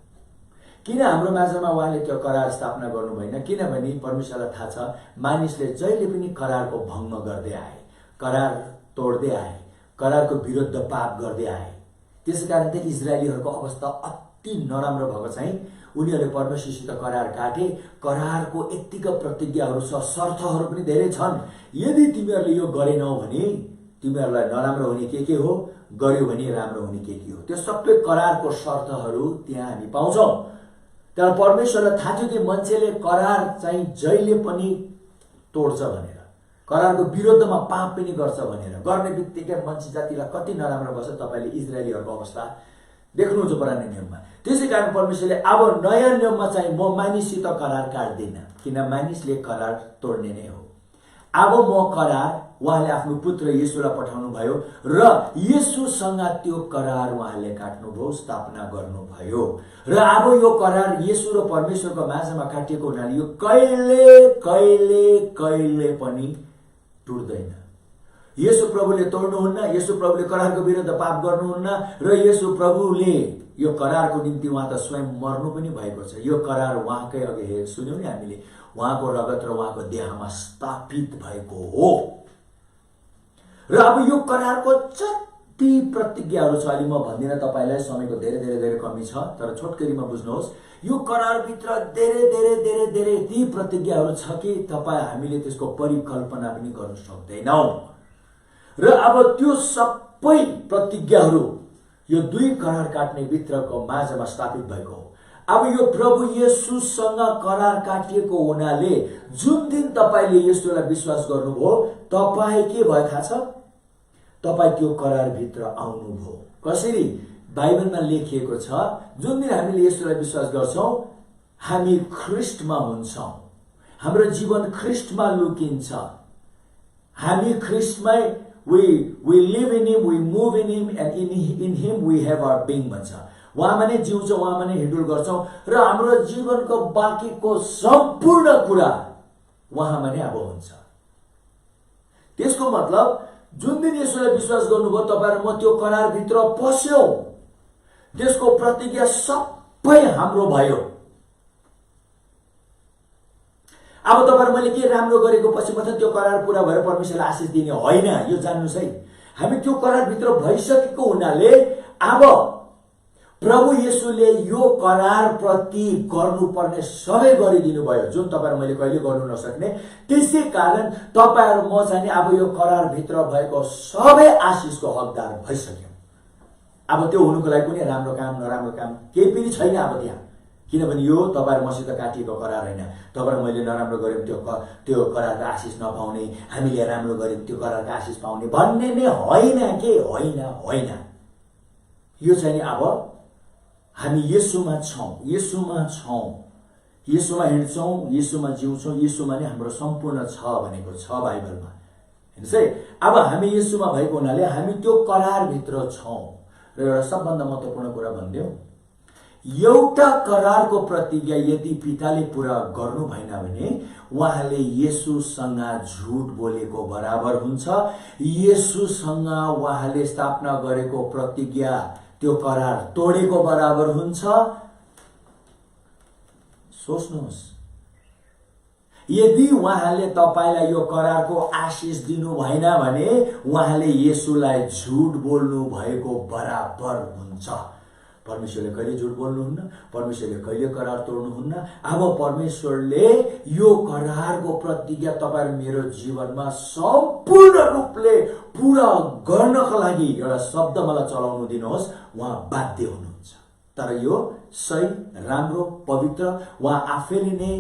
किन हाम्रो माझमा उहाँले त्यो करार स्थापना गर्नु भएन? किनभने परमेश्वरलाई थाहा छ मानिसले जहिले पनि करारको भङ्ग गर्दै आए, करार तोड्दै आए, करारको विरुद्ध पाप गर्दै आए। त्यसैकारण त इजरायलीहरूको अवस्था अति नराम्रो भएको चाहिँ उनीहरूले परमेश्वरसित करार काटे। करारको यत्तिका प्रतिज्ञाहरू छ, शर्तहरू पनि धेरै छन्। यदि तिमीहरूले यो गरेनौ भने तिमीहरूलाई नराम्रो हुने के हो, गर्यो भने राम्रो हुने के हो, त्यो सबै करारको शर्तहरू त्यहाँ हामी पाउँछौँ। तर परमेश्वरलाई थाहा थियो कि मान्छेले करार चाहिँ जहिले पनि तोड्छ भनेर, करारको विरुद्धमा पाप पनि गर्छ भनेर। गर्ने बित्तिकै मान्छे जातिलाई कति नराम्रो गर्छ तपाईँले इजरायलीहरूको अवस्था देख्नुहुन्छ पुरानो नियममा। त्यसै कारण परमेश्वरले अब नयाँ नियममा चाहिँ म मानिससित करार काट्दिनँ, किन मानिसले करार तोड्ने नै हो। अब म करार उहाँले आफ्नो पुत्र येशूलाई पठाउनु भयो र येशूसँग त्यो करार उहाँले काट्नुभयो, स्थापना गर्नुभयो। र अब यो करार येशू र परमेश्वरको माझमा काटिएको हुनाले यो कहिले कहिले कहिले पनि टुट्दैन। येशू प्रभुले तोड्नुहुन्न, येशू प्रभुले करारको विरुद्ध पाप गर्नुहुन्न र येशू प्रभुले यो करारको निम्ति उहाँ त स्वयं मर्नु पनि भएको छ। यो करार उहाँकै अघि सुन्यौँ नि हामीले, उहाँको रगत र उहाँको देहमा स्थापित भएको हो। र अब यो करारको जति प्रतिज्ञाहरू छ, अलि म भन्दिनँ तपाईँलाई, समयको धेरै धेरै धेरै कमी छ, तर छोटकरीमा बुझ्नुहोस्। यो करारभित्र धेरै धेरै धेरै धेरै ती प्रतिज्ञाहरू छ कि तपाईँ हामीले त्यसको परिकल्पना पनि गर्न सक्दैनौँ। र अब त्यो सबै प्रतिज्ञाहरू यो दुई करार काट्ने भित्रको माझमा स्थापित भएको हो। अब यो प्रभु येशूसँग करार काटिएको हुनाले जुन दिन तपाईँले येशूलाई विश्वास गर्नुभयो, तपाईँ के भयो थाहा छ? तपाईँ त्यो करारभित्र आउनुभयो। कसरी? बाइबलमा लेखिएको छ, जुन दिन हामीले येशूलाई विश्वास गर्छौँ हामी ख्रिस्टमा हुन्छौँ, हाम्रो जीवन ख्रिस्टमा लुकिन्छ। हामी ख्रिस्टमै we live in him, we move in him, and in him we have our being भन्छ। उहाँमा नै जिउँछौँ, उहाँमा नै हिँडुल गर्छौँ र हाम्रो जीवनको बाँकीको सम्पूर्ण कुरा उहाँमा नै अब हुन्छ। त्यसको मतलब जुन दिन येशूलाई विश्वास गर्नुभयो तपाईँ र म त्यो करारभित्र पस्यौँ, त्यसको प्रतिज्ञा सबै हाम्रो भयो। अब तपाईँ मैले के राम्रो गरेको पछि मात्रै त्यो करार पूरा भएर परमेश्वरलाई आशिष दिने होइन, यो जान्नुहोस् है। हामी त्यो करारभित्र भइसकेको हुनाले अब प्रभु येशूले यो करार प्रति गर्नुपर्ने सबै गरिदिनु भयो, जुन तपाईँ मैले कहिले गर्नु नसक्ने। त्यसै कारण तपाईँ म चाहिँ अब यो करारभित्र भएको सबै आशिषको हकदार भइसक्यौँ। अब त्यो हुनुको लागि कुनै राम्रो काम नराम्रो काम केही पनि छैन अब त्यहाँ, किनभने यो तपाईँ मसित काटिएको करार होइन। तपाईँ मैले नराम्रो गऱ्यौँ त्यो करारको आशिष नपाउने, हामीले राम्रो गऱ्यौँ त्यो करारको आशिष पाउने भन्ने नै होइन के होइन होइन। यो चाहिँ अब हामी येशूमा छौँ, येशूमा छौँ, येशूमा हिँड्छौँ, येशूमा जिउँछौँ, येशूमा नै हाम्रो सम्पूर्ण छ भनेको छ बाइबलमा, हेर्नुहोस् है। अब हामी येशूमा भएको हुनाले हामी त्यो करारभित्र छौँ। र एउटा सबभन्दा महत्त्वपूर्ण कुरा भनिदेऊ, एउटा करारको प्रतिज्ञा यदि पिताले पूरा गर्नु भएन भने उहाँले येशूसँग झुट बोलेको बराबर हुन्छ। येशूसँग उहाँले स्थापना गरेको प्रतिज्ञा त्यो करार तोडेको बराबर हुन्छ। सोच्नुहोस्, यदि उहाँले तपाईलाई यो करारको आशिष दिनु भएन भने उहाँले येशूलाई झुट बोल्नु भएको बराबर हुन्छ। परमेश्वरले कहिले झुट बोल्नुहुन्न, परमेश्वरले कहिले करार तोड्नुहुन्न। अब परमेश्वरले यो करारको प्रतिज्ञा तपाईँ मेरो जीवनमा सम्पूर्ण रूपले पूरा गर्नका लागि एउटा शब्द मलाई चलाउनु दिनुहोस्, उहाँ बाध्य हुनुहुन्छ। तर यो सही, राम्रो, पवित्र, उहाँ आफैले नै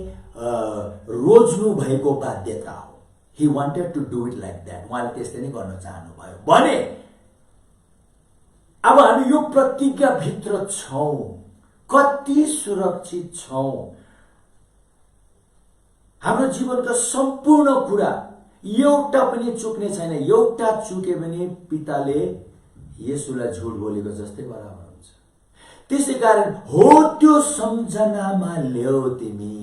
रोज्नु भएको बाध्यता हो। He wanted to do it like that. उहाँले त्यस्तै नै गर्न चाहनुभयो भने अब हामी यो प्रतिज्ञाभित्र छौँ, कति सुरक्षित छौँ। हाम्रो जीवनका सम्पूर्ण कुरा एउटा पनि चुक्ने छैन। एउटा चुके भने पिताले येशूलाई झुट बोलेको जस्तै बराबर हुन्छ। त्यसै कारण हो त्यो सम्झनामा ल्याऊ तिमी।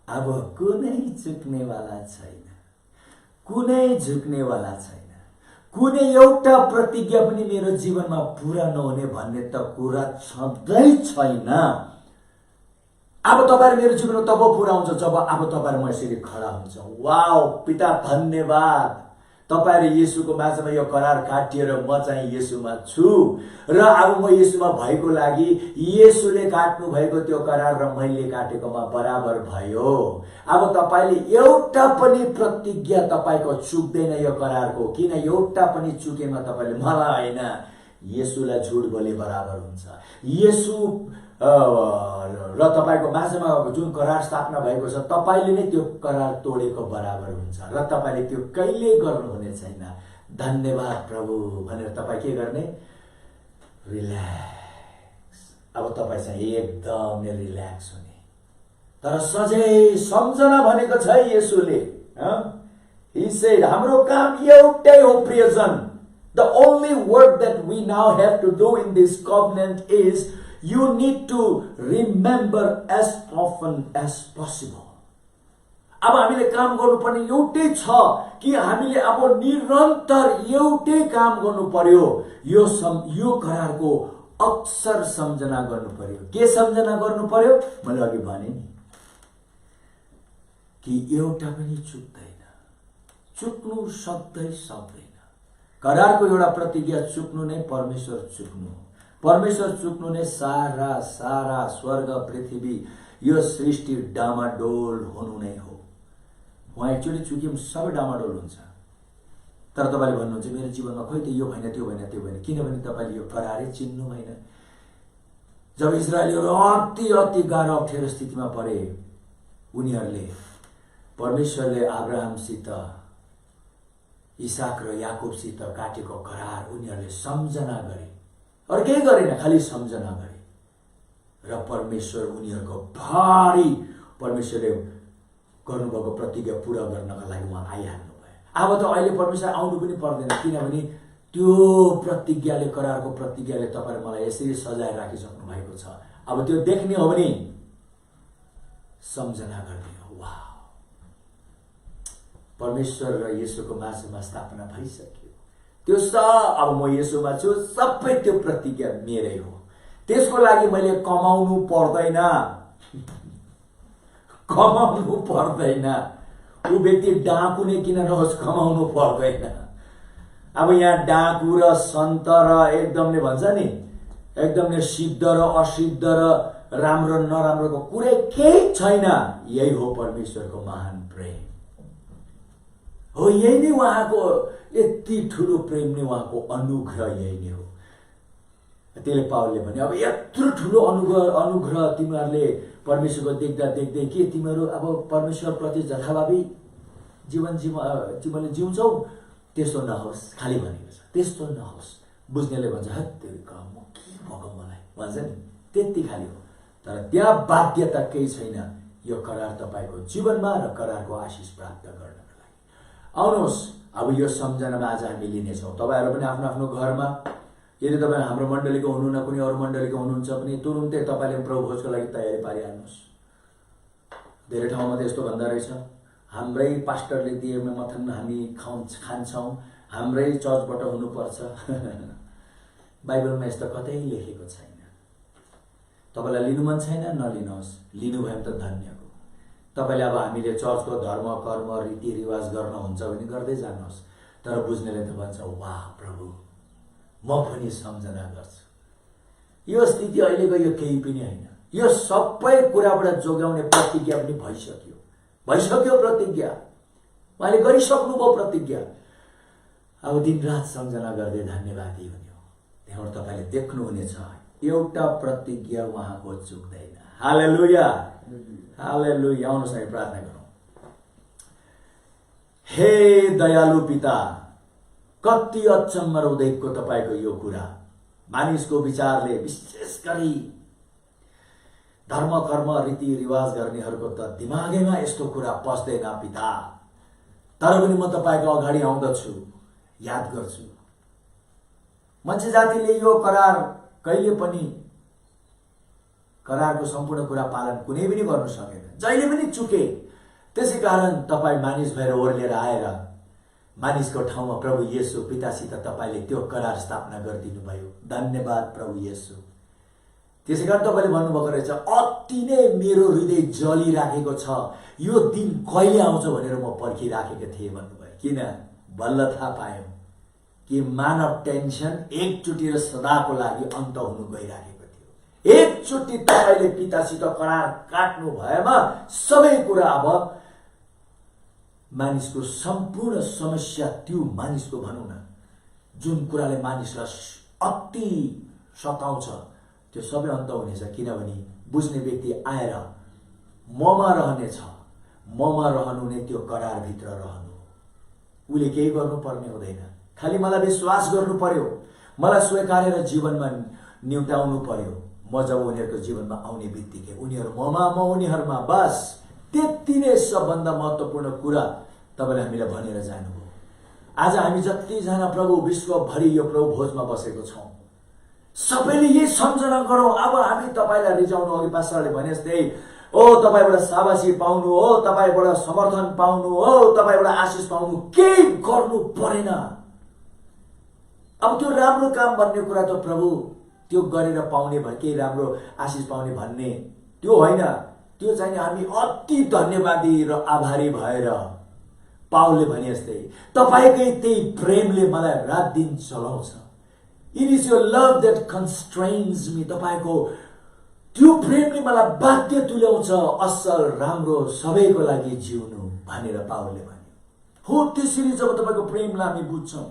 अब कुनै चुक्नेवाला छैन, कुनै झुक्नेवाला छैन, कुनै एउटा प्रतिज्ञा पनि मेरो जीवनमा पूरा नहुने भन्ने त कुरा छँदै छैन। अब तपाईहरु मेरो जीवनमा तब पूरा हुन्छ जब अब तपाईहरु म यसरी खडा हुन्छ। वाओ पिता धन्यवाद, तपाईहरु येशूको माझमा यो करार काटिएर म चाहिँ येशूमा छु र अब म येशूमा भएको लागि येशूले काट्नु भएको त्यो करार र मैले काटेकोमा बराबर भयो। अब तपाईले एउटा पनि प्रतिज्ञा तपाईको चुक्दैन यो करारको, किन एउटा पनि चुकेमा तपाईले मलाई हैन येशूलाई झुट बोले बराबर हुन्छ। येशू र तपाईको माझमा जुन करार स्थापना भएको छ तपाईले नै त्यो करार तोडेको बराबर हुन्छ र तपाईले त्यो कहिले गर्नुहुने छैन। धन्यवाद प्रभु भनेर तपाई के गर्ने? रिल्याक्स। अब तपाई चाहिँ एकदम नै रिल्याक्स हुने। तर सधैँ सम्झना भनेको छ येशूले। He said हाम्रो काम एउटै हो प्रियजन। The only work that we now have to do in this covenant is you need to remember as often as possible. अब हामीले काम गर्नुपर्ने एउटै छ कि हामीले अब निरन्तर एउटै काम गर्नु पर्यो। यो करारको अक्सर सम्झना गर्नु पर्यो। के सम्झना गर्नु पर्यो? मैले अघि भने नि कि एउटा पनि चुक्दैन, चुक्नु सक्दैन। करारको एउटा प्रतिज्ञा चुक्नु नै परमेश्वर चुक्नु। परमेश्वर चुक्नु नै सारा स्वर्ग पृथ्वी यो सृष्टि डामाडोल हुनु नै हो। उहाँ एक्चुअली चुक्यौं सबै डामाडोल हुन्छ। तर तपाईले भन्नुहुन्छ मेरो जीवनमा खोइ त यो भएन त्यो भएन, किनभने तपाईले यो करारै चिन्नु भएन। जब इजरायलीहरु अति गाह्रो अप्ठ्यारो स्थितिमा परे, उनीहरूले परमेश्वरले अब्राहमसित इसाक र याकुबसित काटेको करार उनीहरूले सम्झना गरे। अरु केही गरेन, खाली सम्झना गरे र परमेश्वर उनीहरूको भारी परमेश्वरले गर्नुभएको प्रतिज्ञा पूरा गर्नका लागि उहाँ आइहाल्नु भयो। अब त अहिले परमेश्वर आउनु पनि पर्दैन, किनभने त्यो प्रतिज्ञाले, करारको प्रतिज्ञाले तपाईले मलाई यसरी सजाय राखिसक्नु भएको छ। अब त्यो देख्ने हो भने सम्झना गर्ने हो। वाह, परमेश्वर र येशूको माझमा स्थापना भइसक्यो। त्यो अब म येशूमा छु, सबै त्यो प्रतिज्ञा मेरै हो। त्यसको लागि मैले कमाउनु पर्दैन, ऊ व्यक्ति डाकु नै किन नहोस्, कमाउनु पर्दैन। अब यहाँ डाकु र सन्त र एकदम नै भन्छ नि, एकदम नै सिद्ध र असिद्ध र राम्रो नराम्रोको कुरै केही छैन। यही हो परमेश्वरको महान प्रेम हो। यही नै उहाँको यति ठुलो प्रेम नै उहाँको अनुग्रह यही नै हो। त्यसले पावलले भने अब यत्रो ठुलो अनुग्रह तिमीहरूले परमेश्वरको देख्दै के तिमीहरू अब परमेश्वर प्रति जथाभावी जीवन तिमीले जिउँछौ, त्यस्तो नहोस्। खाली भनेको छ त्यस्तो नहोस्। बुझ्नेले भन्छ हत्तेरी काम म के भएको मलाई भन्छ नि, त्यति खाली हो। तर त्यहाँ बाध्यता केही छैन यो करार तपाईको जीवनमा र करारको आशिष प्राप्त गर्नको लागि। आउनुहोस्, अब यो सम्झनामा आज हामी लिनेछौँ। तपाईहरु पनि आफ्नो आफ्नो घरमा, यदि तपाईँ हाम्रो मण्डलीको हुनुहुन्न, कुनै अरू मण्डलीको हुनुहुन्छ भने तुरुन्तै तपाईले प्रभु भोजको लागि तयारी पारिहाल्नुहोस्। धेरै ठाउँमा त यस्तो भन्दा रहेछ, हाम्रै पास्टरले दिएमा मथन हामी खान्छौँ, हाम्रै चर्चबाट हुनुपर्छ। बाइबलमा यस्तो कतै लेखेको छैन। तपाईलाई लिनु मन छैन, नलिनुहोस्। लिनु भयो भने त धन्यको। तपाईले अब हामीले चर्चको धर्म कर्म रीतिरिवाज गर्नुहुन्छ भने गर्दै जानुहोस्। तर बुझ्नेले त भन्छ वाह प्रभु म पनि सम्झना गर्छु। यो स्थिति अहिलेको यो केही पनि होइन। यो सबै कुराबाट जोगाउने प्रतिज्ञा पनि भइसक्यो प्रतिज्ञा। उहाँले गरिसक्नुभयो प्रतिज्ञा। अब दिनरात सम्झना गर्दै धन्यवादी हुने हो। त्यहाँबाट तपाईले देख्नुहुनेछ एउटा प्रतिज्ञा उहाँको चुक्दैन। हालेलुया, हालेलुया। आउनुहोस् हामी प्रार्थना गरौँ। हे दयालु पिता, कति अचम्म र उदेकको तपाईँको यो कुरा। मानिसको विचारले, विशेष गरी धर्म कर्म रीतिरिवाज गर्नेहरूको त दिमागैमा यस्तो कुरा पस्दैन पिता। तर पनि म तपाईँको अगाडि आउँदछु, याद गर्छु, मान्छे जातिले यो कहिले पनि करारको सम्पूर्ण कुरा पालन कुनै पनि गर्न सकेन, जहिले पनि चुके। त्यसै कारण तपाईँ मानिस भएर ओर्लिएर आएर मानिसको ठाउँमा प्रभु येशू पितासित तपाईँले त्यो करार स्थापना गरिदिनु भयो। धन्यवाद प्रभु येशू। त्यसै कारण तपाईँले भन्नुभएको रहेछ, अति नै मेरो हृदय जलिराखेको छ, यो दिन कहिले आउँछ भनेर म पर्खिराखेको थिएँ भन्नुभयो। किन? बल्ल थाहा पायौँ कि मानव टेन्सन एकचोटि र सदाको लागि अन्त हुनु गइराखेको थियो। एकचोटि तपाईँले पितासित करार काट्नु भएमा सबै कुरा अब मानिसको सम्पूर्ण समस्या, त्यो मानिसको भनौँ न, जुन कुराले मानिसलाई अति सताउँछ, त्यो सबै अन्त हुनेछ। किनभने बुझ्ने व्यक्ति आएर ममा रहनेछ, ममा रहनु नै त्यो करारभित्र रहनु। उसले केही गर्नुपर्ने हुँदैन, खालि मलाई विश्वास गर्नु पर्यो, मलाई स्वीकारेर जीवनमा निउटाउनु पर्यो। म जब उनीहरूको जीवनमा आउने बित्तिकै उनीहरू ममा, म उनीहरूमा, बस त्यति नै सबभन्दा महत्त्वपूर्ण कुरा तपाईँले हामीलाई भनेर जानुभयो। आज हामी जतिजना प्रभु विश्वभरि यो प्रभु भोजमा बसेको छौँ, सबैले यही सम्झना गरौँ। अब हामी तपाईँलाई रिजाउनु, अघि पास्टरले भने जस्तै, ओ तपाईँबाट शाबासी पाउनु हो, तपाईँबाट समर्थन पाउनु हो, तपाईँबाट आशिष पाउनु, केही गर्नु परेन। अब त्यो राम्रो काम भन्ने कुरा त प्रभु त्यो गरेर पाउने भए केही राम्रो आशिष पाउने भन्ने त्यो होइन। त्यो चाहिँ हामी अति धन्यवादी र आभारी भएर, पाउलले भने जस्तै, तपाईँकै त्यही प्रेमले मलाई रात दिन चलाउँछ। It is your love that constrains me. तपाईँको त्यो प्रेमले मलाई बाध्य तुल्याउँछ असल राम्रो सबैको लागि जिउनु भनेर पाउलले भन्यो। हो, त्यसरी जब तपाईँको प्रेमलाई हामी बुझ्छौँ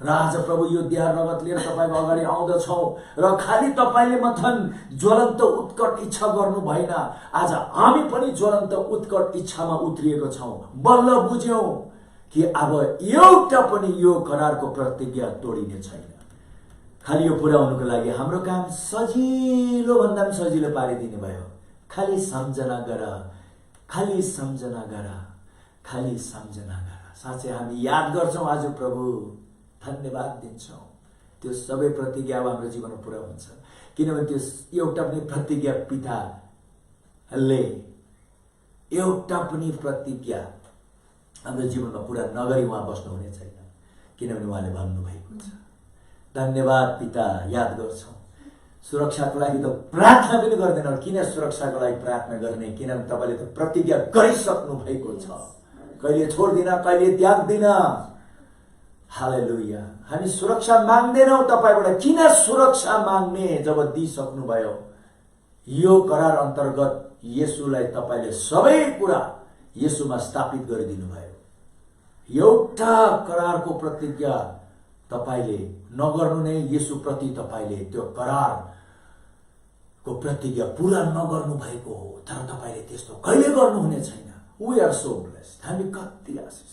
र आज प्रभु यो दिहार रगत लिएर तपाईँको अगाडि आउँदछौँ र खालि तपाईँले मात्र ज्वलन्त उत्कट इच्छा गर्नु भएन, आज हामी पनि ज्वलन्त उत्कट इच्छामा उत्रिएको छौँ। बल्ल बुझ्यौँ कि अब एउटा पनि यो करारको प्रतिज्ञा तोडिने छैन। खालि यो पुरा हुनुको लागि हाम्रो काम सजिलो भन्दा पनि सजिलो पारिदिनु भयो। खालि सम्झना गर, खालि सम्झना गर, खालि सम्झना गर। साँच्चै हामी याद गर्छौँ आज प्रभु, धन्यवाद दिन्छौँ। त्यो सबै प्रतिज्ञा अब हाम्रो जीवनमा पुरा हुन्छ। किनभने त्यो एउटा पनि प्रतिज्ञा पिताले एउटा पनि प्रतिज्ञा हाम्रो जीवनमा पुरा नगरी उहाँ बस्नुहुने छैन। किनभने उहाँले भन्नुभएको छ, धन्यवाद पिता। याद गर्छौँ सुरक्षाको लागि त प्रार्थना पनि गर्दैन। किन सुरक्षाको लागि प्रार्थना गर्ने? किनभने तपाईँले त प्रतिज्ञा गरिसक्नु भएको छ, कहिले छोड्दिन, कहिले त्याग्दिन। हालेलुया। हामी सुरक्षा माग्दैनौँ तपाईँबाट। किन सुरक्षा माग्ने जब दिइसक्नुभयो? यो करार अन्तर्गत येशूलाई तपाईँले सबै कुरा येशूमा स्थापित गरिदिनु भयो। एउटा करारको प्रतिज्ञा तपाईँले नगर्नु नै येशूप्रति तपाईँले त्यो करारको प्रतिज्ञा पुरा नगर्नु भएको हो। तर तपाईँले त्यस्तो कहिले गर्नुहुने छैन। We are so blessed. हामी कति आशिष।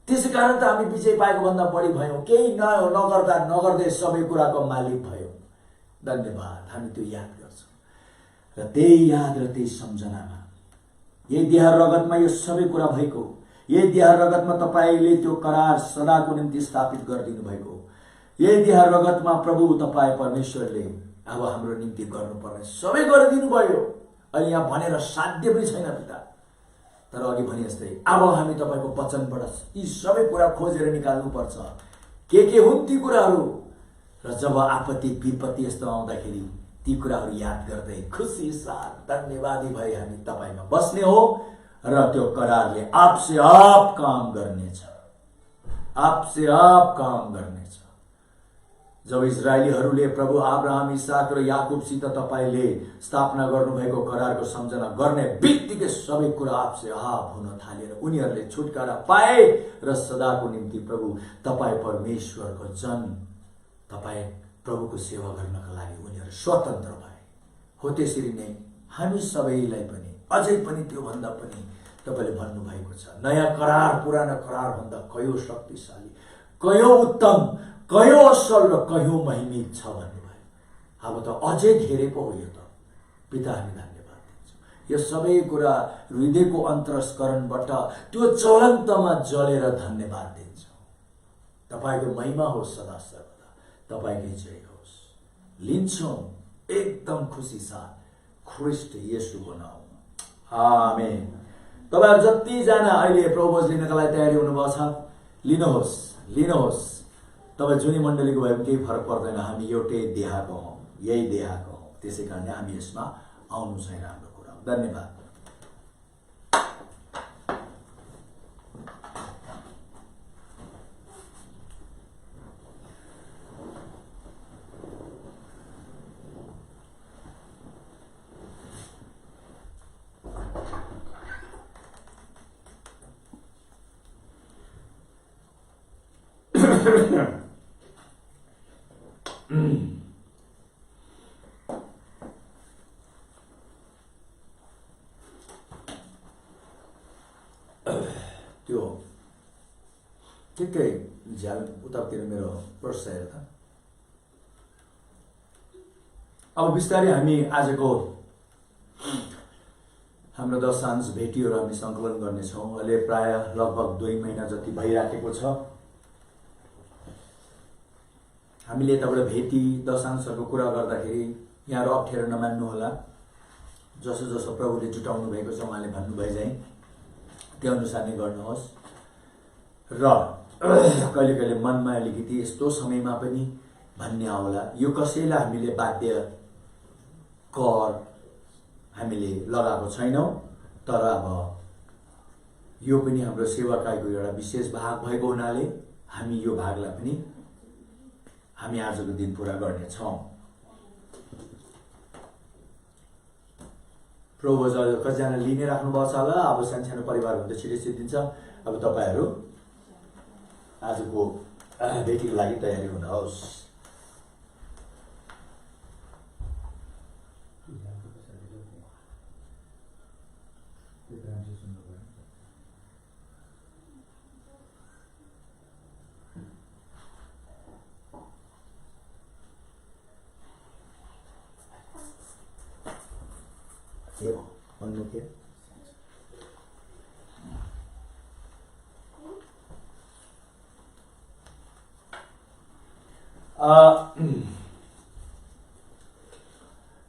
त्यसै कारण त हामी विजय पाएको भन्दा बढी भयौँ। केही नगर्दै सबै कुराको मालिक भयौँ। धन्यवाद। हामी त्यो याद गर्छौँ र त्यही याद र त्यही सम्झनामा यही दिहार रगतमा यो सबै कुरा भएको, यही दिहार रगतमा तपाईँले त्यो करार सदाको निम्ति स्थापित गरिदिनु भएको, यही दिहार रगतमा प्रभु तपाईँ परमेश्वरले अब हाम्रो निम्ति गर्नुपर्ने सबै गरिदिनु भयो। अहिले यहाँ भनेर साध्य पनि छैन पिता। तर अघि भने जस्तै अब हामी तपाईँको वचनबाट यी सबै कुरा खोजेर निकाल्नुपर्छ। के हुन् ती कुराहरू? र जब आपत्ति विपत्ति यस्तो आउँदाखेरि ती कुराहरू याद गर्दै खुसी साथ धन्यवादी भई हामी तपाईँमा बस्ने हो र त्यो करारले आपसे आप काम गर्नेछ, आपसे आप काम गर्नेछ। जब इजरायलीहरूले प्रभु अब्राहम, इसाक र याकुबसित तपाईँले स्थापना गर्नुभएको करारको सम्झना गर्ने बित्तिकै सबै कुरा आपसे आप हुन थालेर उनीहरूले छुटकारा पाए र सदाको निम्ति प्रभु तपाईँ परमेश्वरको जन, तपाईँ प्रभुको सेवा गर्नका लागि उनीहरू स्वतन्त्र भए। हो त्यसरी नै हामी सबैलाई पनि अझै पनि त्योभन्दा पनि तपाईले भन्नुभएको छ नयाँ करार पुरानो करारभन्दा कयो शक्तिशाली, कयो उत्तम, कयो असल र कयो महिमित छ भन्नुभयो। अब त अझै धेरै पो हो यो त। पिता हामी धन्यवाद दिन्छौँ, यो सबै कुरा हृदयको अन्तरस्करणबाट त्यो चलन्तमा जलेर धन्यवाद दिन्छौँ। तपाईको महिमा होस् सदा सर्वदा, तपाईकै जय होस्। लिन्छौँ एकदम खुसी साथ ख्रिस्ट येशूको नाममा, आमेन। तपाईहरु जतिजना अहिले प्रभुभोज लिनका लागि तयारी हुनुभएको छ, लिनुहोस् लिनुहोस्। तपाईँ जुनै मण्डलीको भए पनि केही फरक पर्दैन, हामी एउटै देहको हौँ, यही देहको हौँ। त्यसै कारणले हामी यसमा आउनु चाहिँ राम्रो कुरा हो। धन्यवाद। त्यो ठिकै झ्याल उतातिर मेरो पर्स हेर त। अब बिस्तारै हामी आजको हाम्रो दशांश भेटीहरू हामी सङ्कलन गर्नेछौँ। अहिले प्राय लगभग 2 महिना जति भइराखेको छ। हामीले यताबाट भेटी दशांशको कुरा गर्दाखेरि यहाँहरू अप्ठ्यारो नमान्नुहोला। जसो जसो प्रभुले जुटाउनु भएको छ उहाँले भन्नुभयो चाहिँ त्यो अनुसार नै गर्नुहोस्। र कहिले कहिले मनमा अलिकति यस्तो समयमा पनि भन्ने आउला, यो कसैलाई हामीले बाध्य कर हामीले लगाएको छैनौँ, तर अब यो पनि हाम्रो सेवाकाईको एउटा विशेष भाग भएको हुनाले हामी यो भागलाई पनि हामी आजको दिन पूरा गर्नेछौँ। प्रभु कतिजना लिने राख्नु भएको छ होला। अब सानो परिवार भन्दा छिटै सिद्धिन्छ। अब तपाईहरू आजको भेटीको लागि तयारी हुनुहोस्।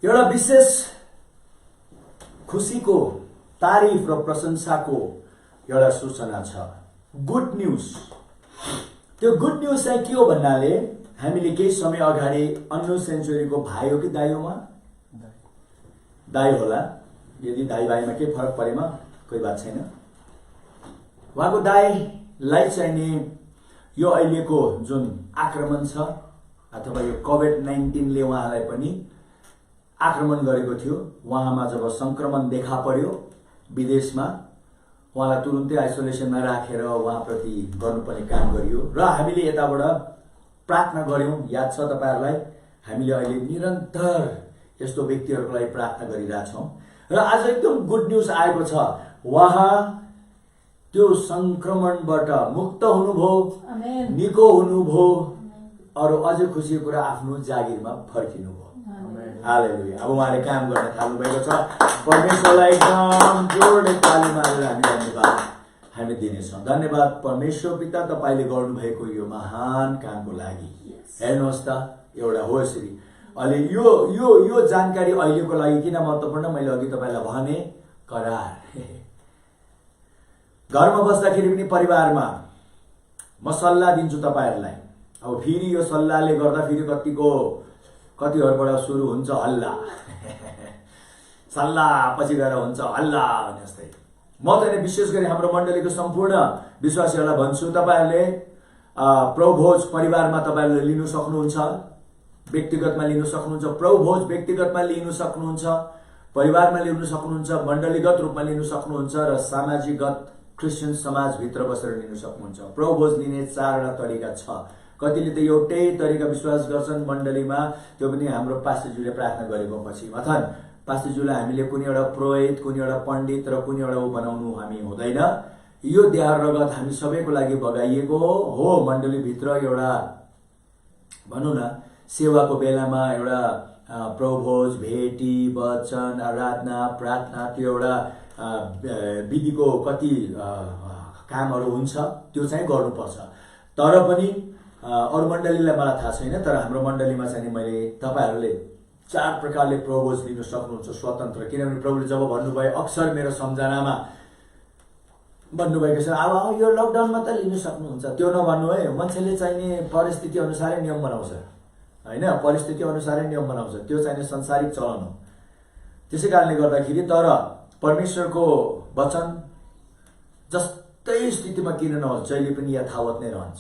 एउटा विशेष खुसीको, तारिफ र प्रशंसाको एउटा सूचना छ, गुड न्यूज। त्यो गुड न्यूज चाहिँ के हो भन्नाले हामीले केही समय अगाडि अन्नु सेन्चुरीको भाइ हो कि दाइ हो? दाइ होला। यदि दाइ भाइमा केही फरक परेमा कोही बात छैन। उहाँको दाइलाई चाहिँ नि यो अहिलेको जुन आक्रमण छ अथवा यो कोभिड-19ले उहाँलाई पनि आक्रमण गरेको थियो। उहाँमा जब संक्रमण देखा पर्यो विदेशमा, उहाँलाई तुरुन्तै आइसोलेसनमा राखेर उहाँप्रति गर्नुपर्ने काम गरियो र हामीले यताबाट प्रार्थना गर्यौं। याद छ तपाईहरुलाई, हामीले अहिले निरन्तर यस्तो व्यक्तिहरुको लागि प्रार्थना गरिरहेछौं र आज एकदम गुड न्यूज आएको छ। उहाँ त्यो संक्रमणबाट मुक्त हुनुभयो, निको हुनुभयो, अरु अझ खुसीको कुरा आफ्नो जागिरमा फर्किनुभयो। हालेलुया। अब उहाँले काम गर्न थाल्नु भएको छ। परमेश्वरलाई एकदम जोडले ताली मारेर हामी धन्यवाद हामी दिनेछौँ। धन्यवाद परमेश्वर पिता, तपाईले गर्नुभएको यो महान कामको लागि। हेर्नुहोस् त, एउटा हो यसरी। अहिले यो जानकारी अहिलेको लागि किन महत्त्वपूर्ण, मैले अघि तपाईलाई भने करार। घरमा बस्दाखेरि पनि परिवारमा म सल्लाह दिन्छु तपाईहरुलाई। अब फेरि यो सल्लाहले गर्दा फेरि कतिहरुबाट सुरु हुन्छ हल्ला। सल्लाह पछि गएर हुन्छ हल्ला भने जस्तै। म त विशेष गरी हाम्रो मण्डलीको सम्पूर्ण विश्वासीहरूलाई भन्छु, तपाईहरुले प्रभुभोज परिवारमा तपाईहरुले लिनु सक्नुहुन्छ, व्यक्तिगतमा लिनु सक्नुहुन्छ। प्रभुभोज व्यक्तिगतमा लिनु सक्नुहुन्छ, परिवारमा लिनु सक्नुहुन्छ, मण्डलीगत रूपमा लिनु सक्नुहुन्छ र सामाजिकगत क्रिस्चियन समाजभित्र बसेर लिनु सक्नुहुन्छ। प्रभुभोज लिने 4वटा तरिका छ। कतिले त एउटै तरिका विश्वास गर्छन् मण्डलीमा, त्यो पनि हाम्रो पास्टरज्यूले प्रार्थना गरेको पछि। अथवा पास्टरज्यूलाई हामीले कुनै एउटा पुरोहित, कुनै एउटा पण्डित र कुनै एउटा बनाउनु हामी हुँदैन। यो देह रगत हामी सबैको लागि बगाइएको हो। मण्डलीभित्र एउटा भनौँ न सेवाको बेलामा एउटा प्रभोज, भेटी, वचन, आराधना, प्रार्थना, त्यो एउटा विधिको कति कामहरू हुन्छ त्यो चाहिँ गर्नुपर्छ। तर पनि अरू मण्डलीलाई मलाई थाहा छैन, तर हाम्रो मण्डलीमा चाहिँ मैले तपाईँहरूले 4 प्रकारले प्रभोज लिन सक्नुहुन्छ स्वतन्त्र। किनभने प्रभुले जब भन्नुभयो अक्सर मेरो सम्झनामा भन्नुभएको छ अब यो लकडाउनमा त लिन सक्नुहुन्छ, त्यो नभन्नु है। मान्छेले चाहिने परिस्थिति अनुसारै नियम बनाउँछ होइन, परिस्थिति अनुसारै नियम बनाउँछ, त्यो चाहिने संसारिक चलन हो। त्यसै कारणले गर्दाखेरि तर परमेश्वरको वचन जस्तै स्थितिमा किन नहोस् जहिले पनि यथावत नै रहन्छ।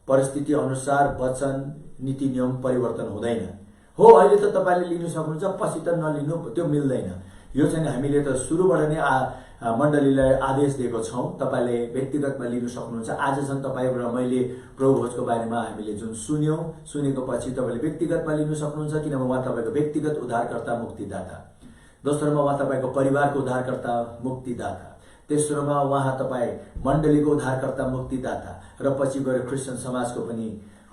परिस्थिति अनुसार वचन, नीति नियम परिवर्तन हुँदैन। हो अहिले त तपाईँले लिनु सक्नुहुन्छ, पछि त नलिनु, त्यो मिल्दैन। यो चाहिँ हामीले त सुरुबाट नै मण्डलीलाई आदेश दिएको छौँ, तपाईँले व्यक्तिगतमा लिनु सक्नुहुन्छ। आज झन् तपाईँबाट मैले प्रभुभोजको बारेमा हामीले जुन सुनेको पछि तपाईँले व्यक्तिगतमा लिनु सक्नुहुन्छ, किनभने उहाँ तपाईँको व्यक्तिगत उद्धारकर्ता, मुक्तिदाता। दोस्रोमा उहाँ तपाईँको परिवारको उद्धारकर्ता, मुक्तिदाता। तेस्रोमा उहाँ तपाईँ मण्डलीको उद्धारकर्ता, मुक्तिदाता र पछि गएर क्रिस्चियन समाजको पनि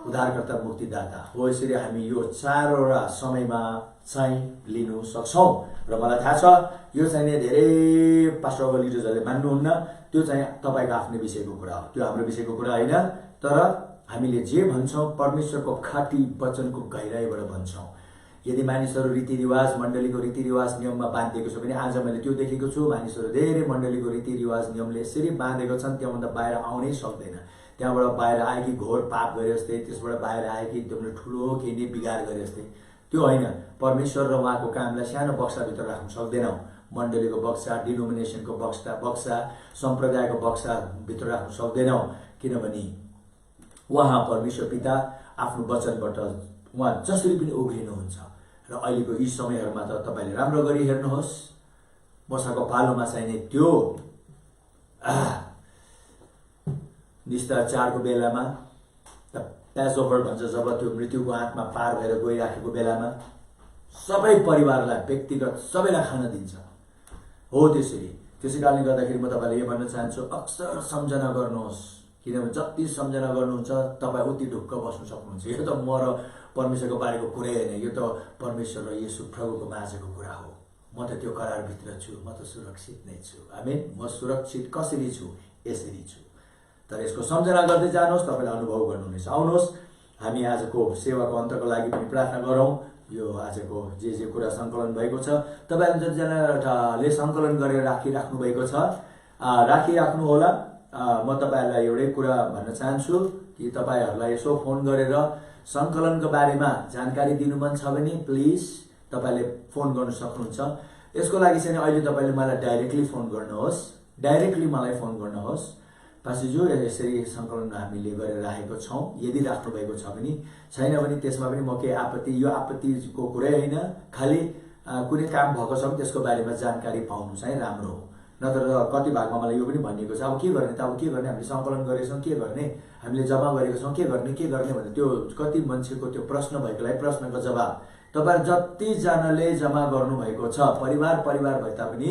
उद्धारकर्ता, मुक्तिदाता हो। यसरी हामी यो 4वटा समयमा चाहिँ लिनु सक्छौँ। र मलाई थाहा छ यो चाहिँ धेरै पास्टर लिडर्सहरूले मान्नुहुन्न, त्यो चाहिँ तपाईँको आफ्नै विषयको कुरा हो, त्यो हाम्रो विषयको कुरा होइन। तर हामीले जे भन्छौँ परमेश्वरको खाटी वचनको गहिराईबाट भन्छौँ। यदि मानिसहरू रीतिरिवाज, मण्डलीको रीतिरिवाज नियममा बाँधिएको छ भने आज मैले त्यो देखेको छु, मानिसहरू धेरै मण्डलीको रीतिरिवाज नियमले यसरी बाँधेको छन् त्यहाँभन्दा बाहिर आउनै सक्दैन। त्यहाँबाट बाहिर आयो कि घोर पाप गरे जस्तै, त्यसबाट बाहिर आयो कि एकदमै ठुलो केही बिगार गरे जस्तै, त्यो होइन। परमेश्वर र उहाँको कामलाई सानो बक्साभित्र राख्न सक्दैनौँ। मण्डलीको बक्सा, डिनोमिनेसनको बक्सा, सम्प्रदायको बक्साभित्र राख्न सक्दैनौँ, किनभने उहाँ परमेश्वर पिता आफ्नो वचनबाट उहाँ जसरी पनि उभिनुहुन्छ। र अहिलेको यी समयहरूमा त तपाईँले राम्रो गरी हेर्नुहोस्, वर्षाको पालोमा चाहिने त्यो निस्तार 4को बेलामा प्यास ओभर भन्छ, जब त्यो मृत्युको आँटमा पार भएर गइराखेको बेलामा सबै परिवारलाई व्यक्तिगत सबैलाई खान दिन्छ हो। त्यसै कारणले गर्दाखेरि म तपाईँलाई यो भन्न चाहन्छु, अक्सर सम्झना गर्नुहोस्, किनभने जति सम्झना गर्नुहुन्छ तपाईँ उति ढुक्क बस्न सक्नुहुन्छ। यो त म र परमेश्वरको बारेको कुरै होइन, यो त परमेश्वर र येशू प्रभुको माझको कुरा हो। म त त्यो करारभित्र छु, म त सुरक्षित नै छु। आमेन। म सुरक्षित कसरी छु? यसरी छु। तर यसको सम्झना गर्दै जानुहोस्, तपाईँले अनुभव गर्नुहुनेछ। आउनुहोस् हामी आजको सेवाको अन्तको लागि पनि प्रार्थना गरौँ। यो आजको जे कुरा सङ्कलन भएको छ, तपाईँहरू जतिजनाले सङ्कलन गरेर राखिराख्नु भएको छ राखिराख्नु होला। म तपाईँहरूलाई एउटै कुरा भन्न चाहन्छु कि तपाईँहरूलाई यसो फोन गरेर सङ्कलनको बारेमा जानकारी दिनु मन छ भने प्लिज तपाईँले फोन गर्नु सक्नुहुन्छ। यसको लागि चाहिँ अहिले तपाईँले मलाई डाइरेक्टली फोन गर्नुहोस्, डाइरेक्टली मलाई फोन गर्नुहोस्। पास्टरज्यू यसरी सङ्कलन हामीले गरेर राखेको छौँ, यदि राख्नुभएको छ भने, छैन भने त्यसमा पनि म केही आपत्ति, यो आपत्तिको कुरै होइन, खालि कुनै काम भएको छ भने त्यसको बारेमा जानकारी पाउनु चाहिँ राम्रो हो। नत्र कति भागमा मलाई यो पनि भनिएको छ अब के गर्ने त, अब के गर्ने, हामीले सङ्कलन गरेका छौँ के गर्ने, हामीले जम्मा गरेका छौँ के गर्ने भने त्यो कति मान्छेको त्यो प्रश्न भएकोलाई प्रश्नको जवाब तपाईँ जतिजनाले जम्मा गर्नुभएको छ परिवार भए तापनि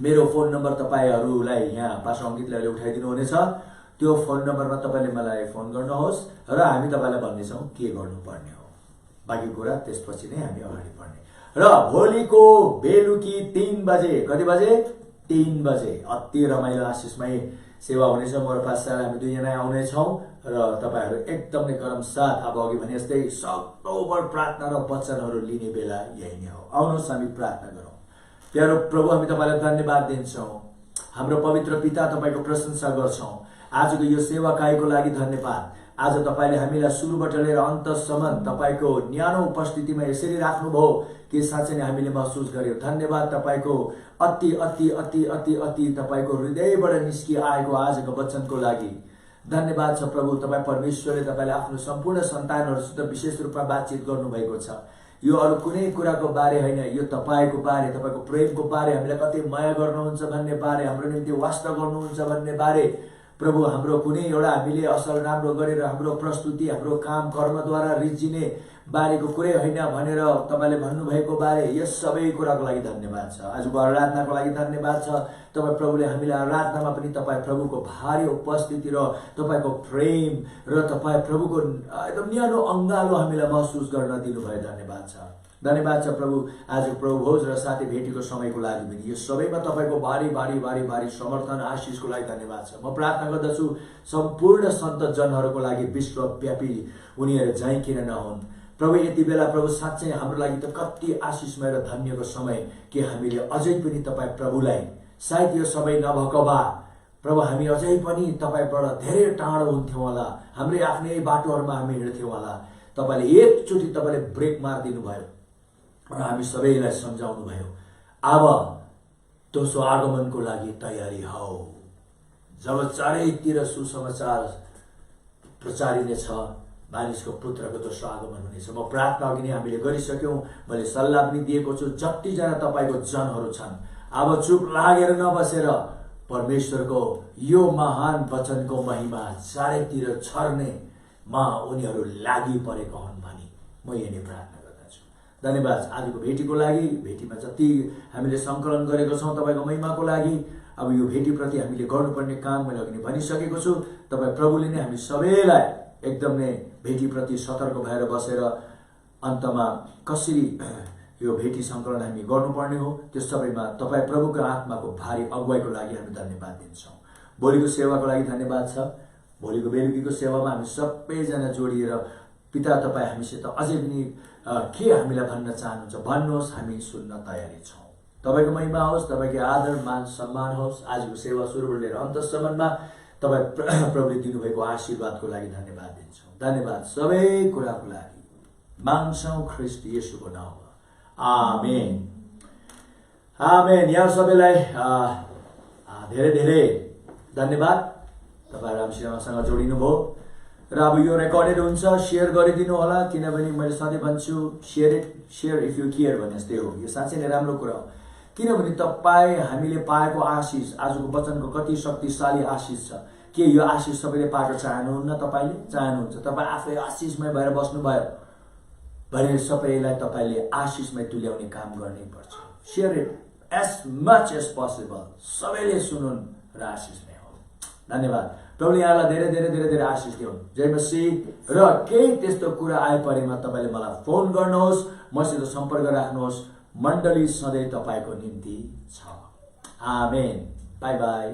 मेरो फोन नम्बर तपाईँहरूलाई यहाँ पास्टर अङ्कितले उठाइदिनु हुनेछ। त्यो फोन नम्बरमा तपाईँले मलाई फोन गर्नुहोस् र हामी तपाईँलाई भन्नेछौँ के गर्नुपर्ने हो। बाँकी कुरा त्यसपछि नै हामी अगाडि बढ्ने। र भोलिको बेलुकी 3 बजे, कति बजे? 3 बजे अति रमाइलो आशिषमय सेवा हुनेछ। म र पास्टर हामी दुईजना आउनेछौँ र तपाईँहरू एकदमै गरम साथ अब अघि भने जस्तै सक्दोभर प्रार्थना र वचनहरू लिने बेला यही नै हो। आउनुहोस् हामी प्रार्थना गरौँ। प्यारो प्रभु, हामी तपाईँलाई धन्यवाद दिन्छौँ। हाम्रो पवित्र पिता, तपाईँको प्रशंसा गर्छौँ। आजको यो सेवाकाईको लागि धन्यवाद। आज तपाईँले हामीलाई सुरुबाट लिएर अन्तसम्म तपाईँको न्यानो उपस्थितिमा यसरी राख्नुभयो कि साँच्चै नै हामीले महसुस गर्यौँ। धन्यवाद तपाईँको अति अति अति अति अति तपाईँको हृदयबाट निस्किआएको आजको वचनको लागि धन्यवाद छ प्रभु। तपाईँ परमेश्वरले तपाईँले आफ्नो सम्पूर्ण सन्तानहरूसित विशेष रूपमा बातचित गर्नुभएको छ। यो अरू कुनै कुराको बारे होइन, यो तपाईँको बारे, तपाईँको प्रेमको बारे, हामीलाई कति माया गर्नुहुन्छ भन्ने बारे, हाम्रो निम्ति वास्ता गर्नुहुन्छ भन्ने बारे प्रभु हाम्रो कुनै एउटा हामीले असल राम्रो गरेर हाम्रो प्रस्तुति हाम्रो काम कर्मद्वारा रिझिने बारेको कुरै होइन भनेर तपाईँले भन्नुभएको बारे यस सबै कुराको लागि धन्यवाद छ। आजको आराधनाको लागि धन्यवाद छ। तपाईँ प्रभुले हामीलाई आराधनामा पनि तपाईँ प्रभुको भारी उपस्थिति र तपाईँको प्रेम र तपाईँ प्रभुको एकदम न्यानो अङ्गालो हामीलाई महसुस गर्न दिनुभयो। धन्यवाद छ, धन्यवाद छ प्रभु। आजको प्रभु भोज र साथै भेटीको समयको लागि पनि यो सबैमा तपाईँको भारी भारी भारी भारी समर्थन आशिषको लागि धन्यवाद छ। म प्रार्थना गर्दछु सम्पूर्ण सन्त जनहरूको लागि विश्वव्यापी उनीहरू जहीँ किन नहुन् प्रभु। यति बेला प्रभु साँच्चै हाम्रो लागि त कति आशिषमय र धन्यको समय कि हामीले अझै पनि तपाईँ प्रभुलाई सायद यो समय नभएको भए प्रभु हामी अझै पनि तपाईँबाट धेरै टाढो हुन्थ्यौँ होला, हाम्रै आफ्नै बाटोहरूमा हामी हिँड्थ्यौँ होला। तपाईँले एकचोटि तपाईँले ब्रेक मारिदिनु भयो र हामी सबैलाई सम्झाउनु भयो अब दोस्रो आगमनको लागि तयारी हौ। जब चारैतिर सुसमाचार प्रचारिनेछ मानिसको पुत्रको दोस्रो आगमन हुनेछ। म प्रार्थना अघि नै हामीले गरिसक्यौँ, मैले सल्लाह पनि दिएको छु। जतिजना तपाईँको जनहरू छन् अब चुप लागेर नबसेर परमेश्वरको यो महान वचनको महिमा चारैतिर छर्नेमा उनीहरू लागि परेका हुन् भनी म यही नै प्रार्थना गर्दछु। धन्यवाद आजको भेटीको लागि। भेटीमा जति हामीले सङ्कलन गरेको छौँ तपाईँको महिमाको लागि। अब यो भेटीप्रति हामीले गर्नुपर्ने काम मैले अघि नै भनिसकेको छु। तपाईँ प्रभुले नै हामी सबैलाई एकदम नै भेटीप्रति सतर्क भएर बसेर अन्तमा कसरी यो भेटी सङ्कलन हामी गर्नुपर्ने हो त्यो सबैमा तपाईँ प्रभुको आत्माको भारी अगुवाईको लागि हामी धन्यवाद दिन्छौँ। भोलिको सेवाको लागि धन्यवाद छ। भोलिको बेलुकीको सेवामा हामी सबैजना जोडिएर पिता तपाईँ हामीसित अझै पनि के हामीलाई भन्न चाहनुहुन्छ भन्नुहोस्, हामी सुन्न तयारी छौँ। तपाईँको महिमा होस्, तपाईँको आदर मान सम्मान होस्। आजको सेवा सुरुबाट लिएर अन्तसम्ममा तपाईँ प्रभुले दिनुभएको आशीर्वादको लागि धन्यवाद दिन्छौँ। धन्यवाद सबै कुराको लागि माग्छौँ ख्रीष्ट येशूको नाममा, आमेन आमेन। यहाँ सबैलाई धेरै धेरै धन्यवाद। तपाईँहरू हामीसँग जोडिनुभयो र अब यो रेकर्डेड हुन्छ, सेयर गरिदिनु होला किनभने मैले सधैँ भन्छु सेयर इफ यु केयर भने जस्तै हो। यो साँच्चै नै राम्रो कुरा हो किनभने तपाईँ हामीले पाएको आशिष आजको वचनको कति शक्तिशाली आशिष छ। के यो आशिष सबैले पाएको चाहनुहुन्न? तपाईँले चाहनुहुन्छ? तपाईँ आफै आशिषमय भएर बस्नुभयो भने सबैलाई तपाईँले आशिषमय तुल्याउने काम गर्नै पर्छ। Share it as much as possible, सबैले सुनुन् र आशिषमय हो। धन्यवाद। प्रभुले यहाँलाई धेरै धेरै धेरै धेरै आशिष दिउन्। जय मसीह। र केही त्यस्तो कुरा आइपरेमा तपाईँले मलाई फोन गर्नुहोस्, मसित सम्पर्क राख्नुहोस्। मण्डली सधैँ तपाईँको निम्ति छ। आमेन। Bye by.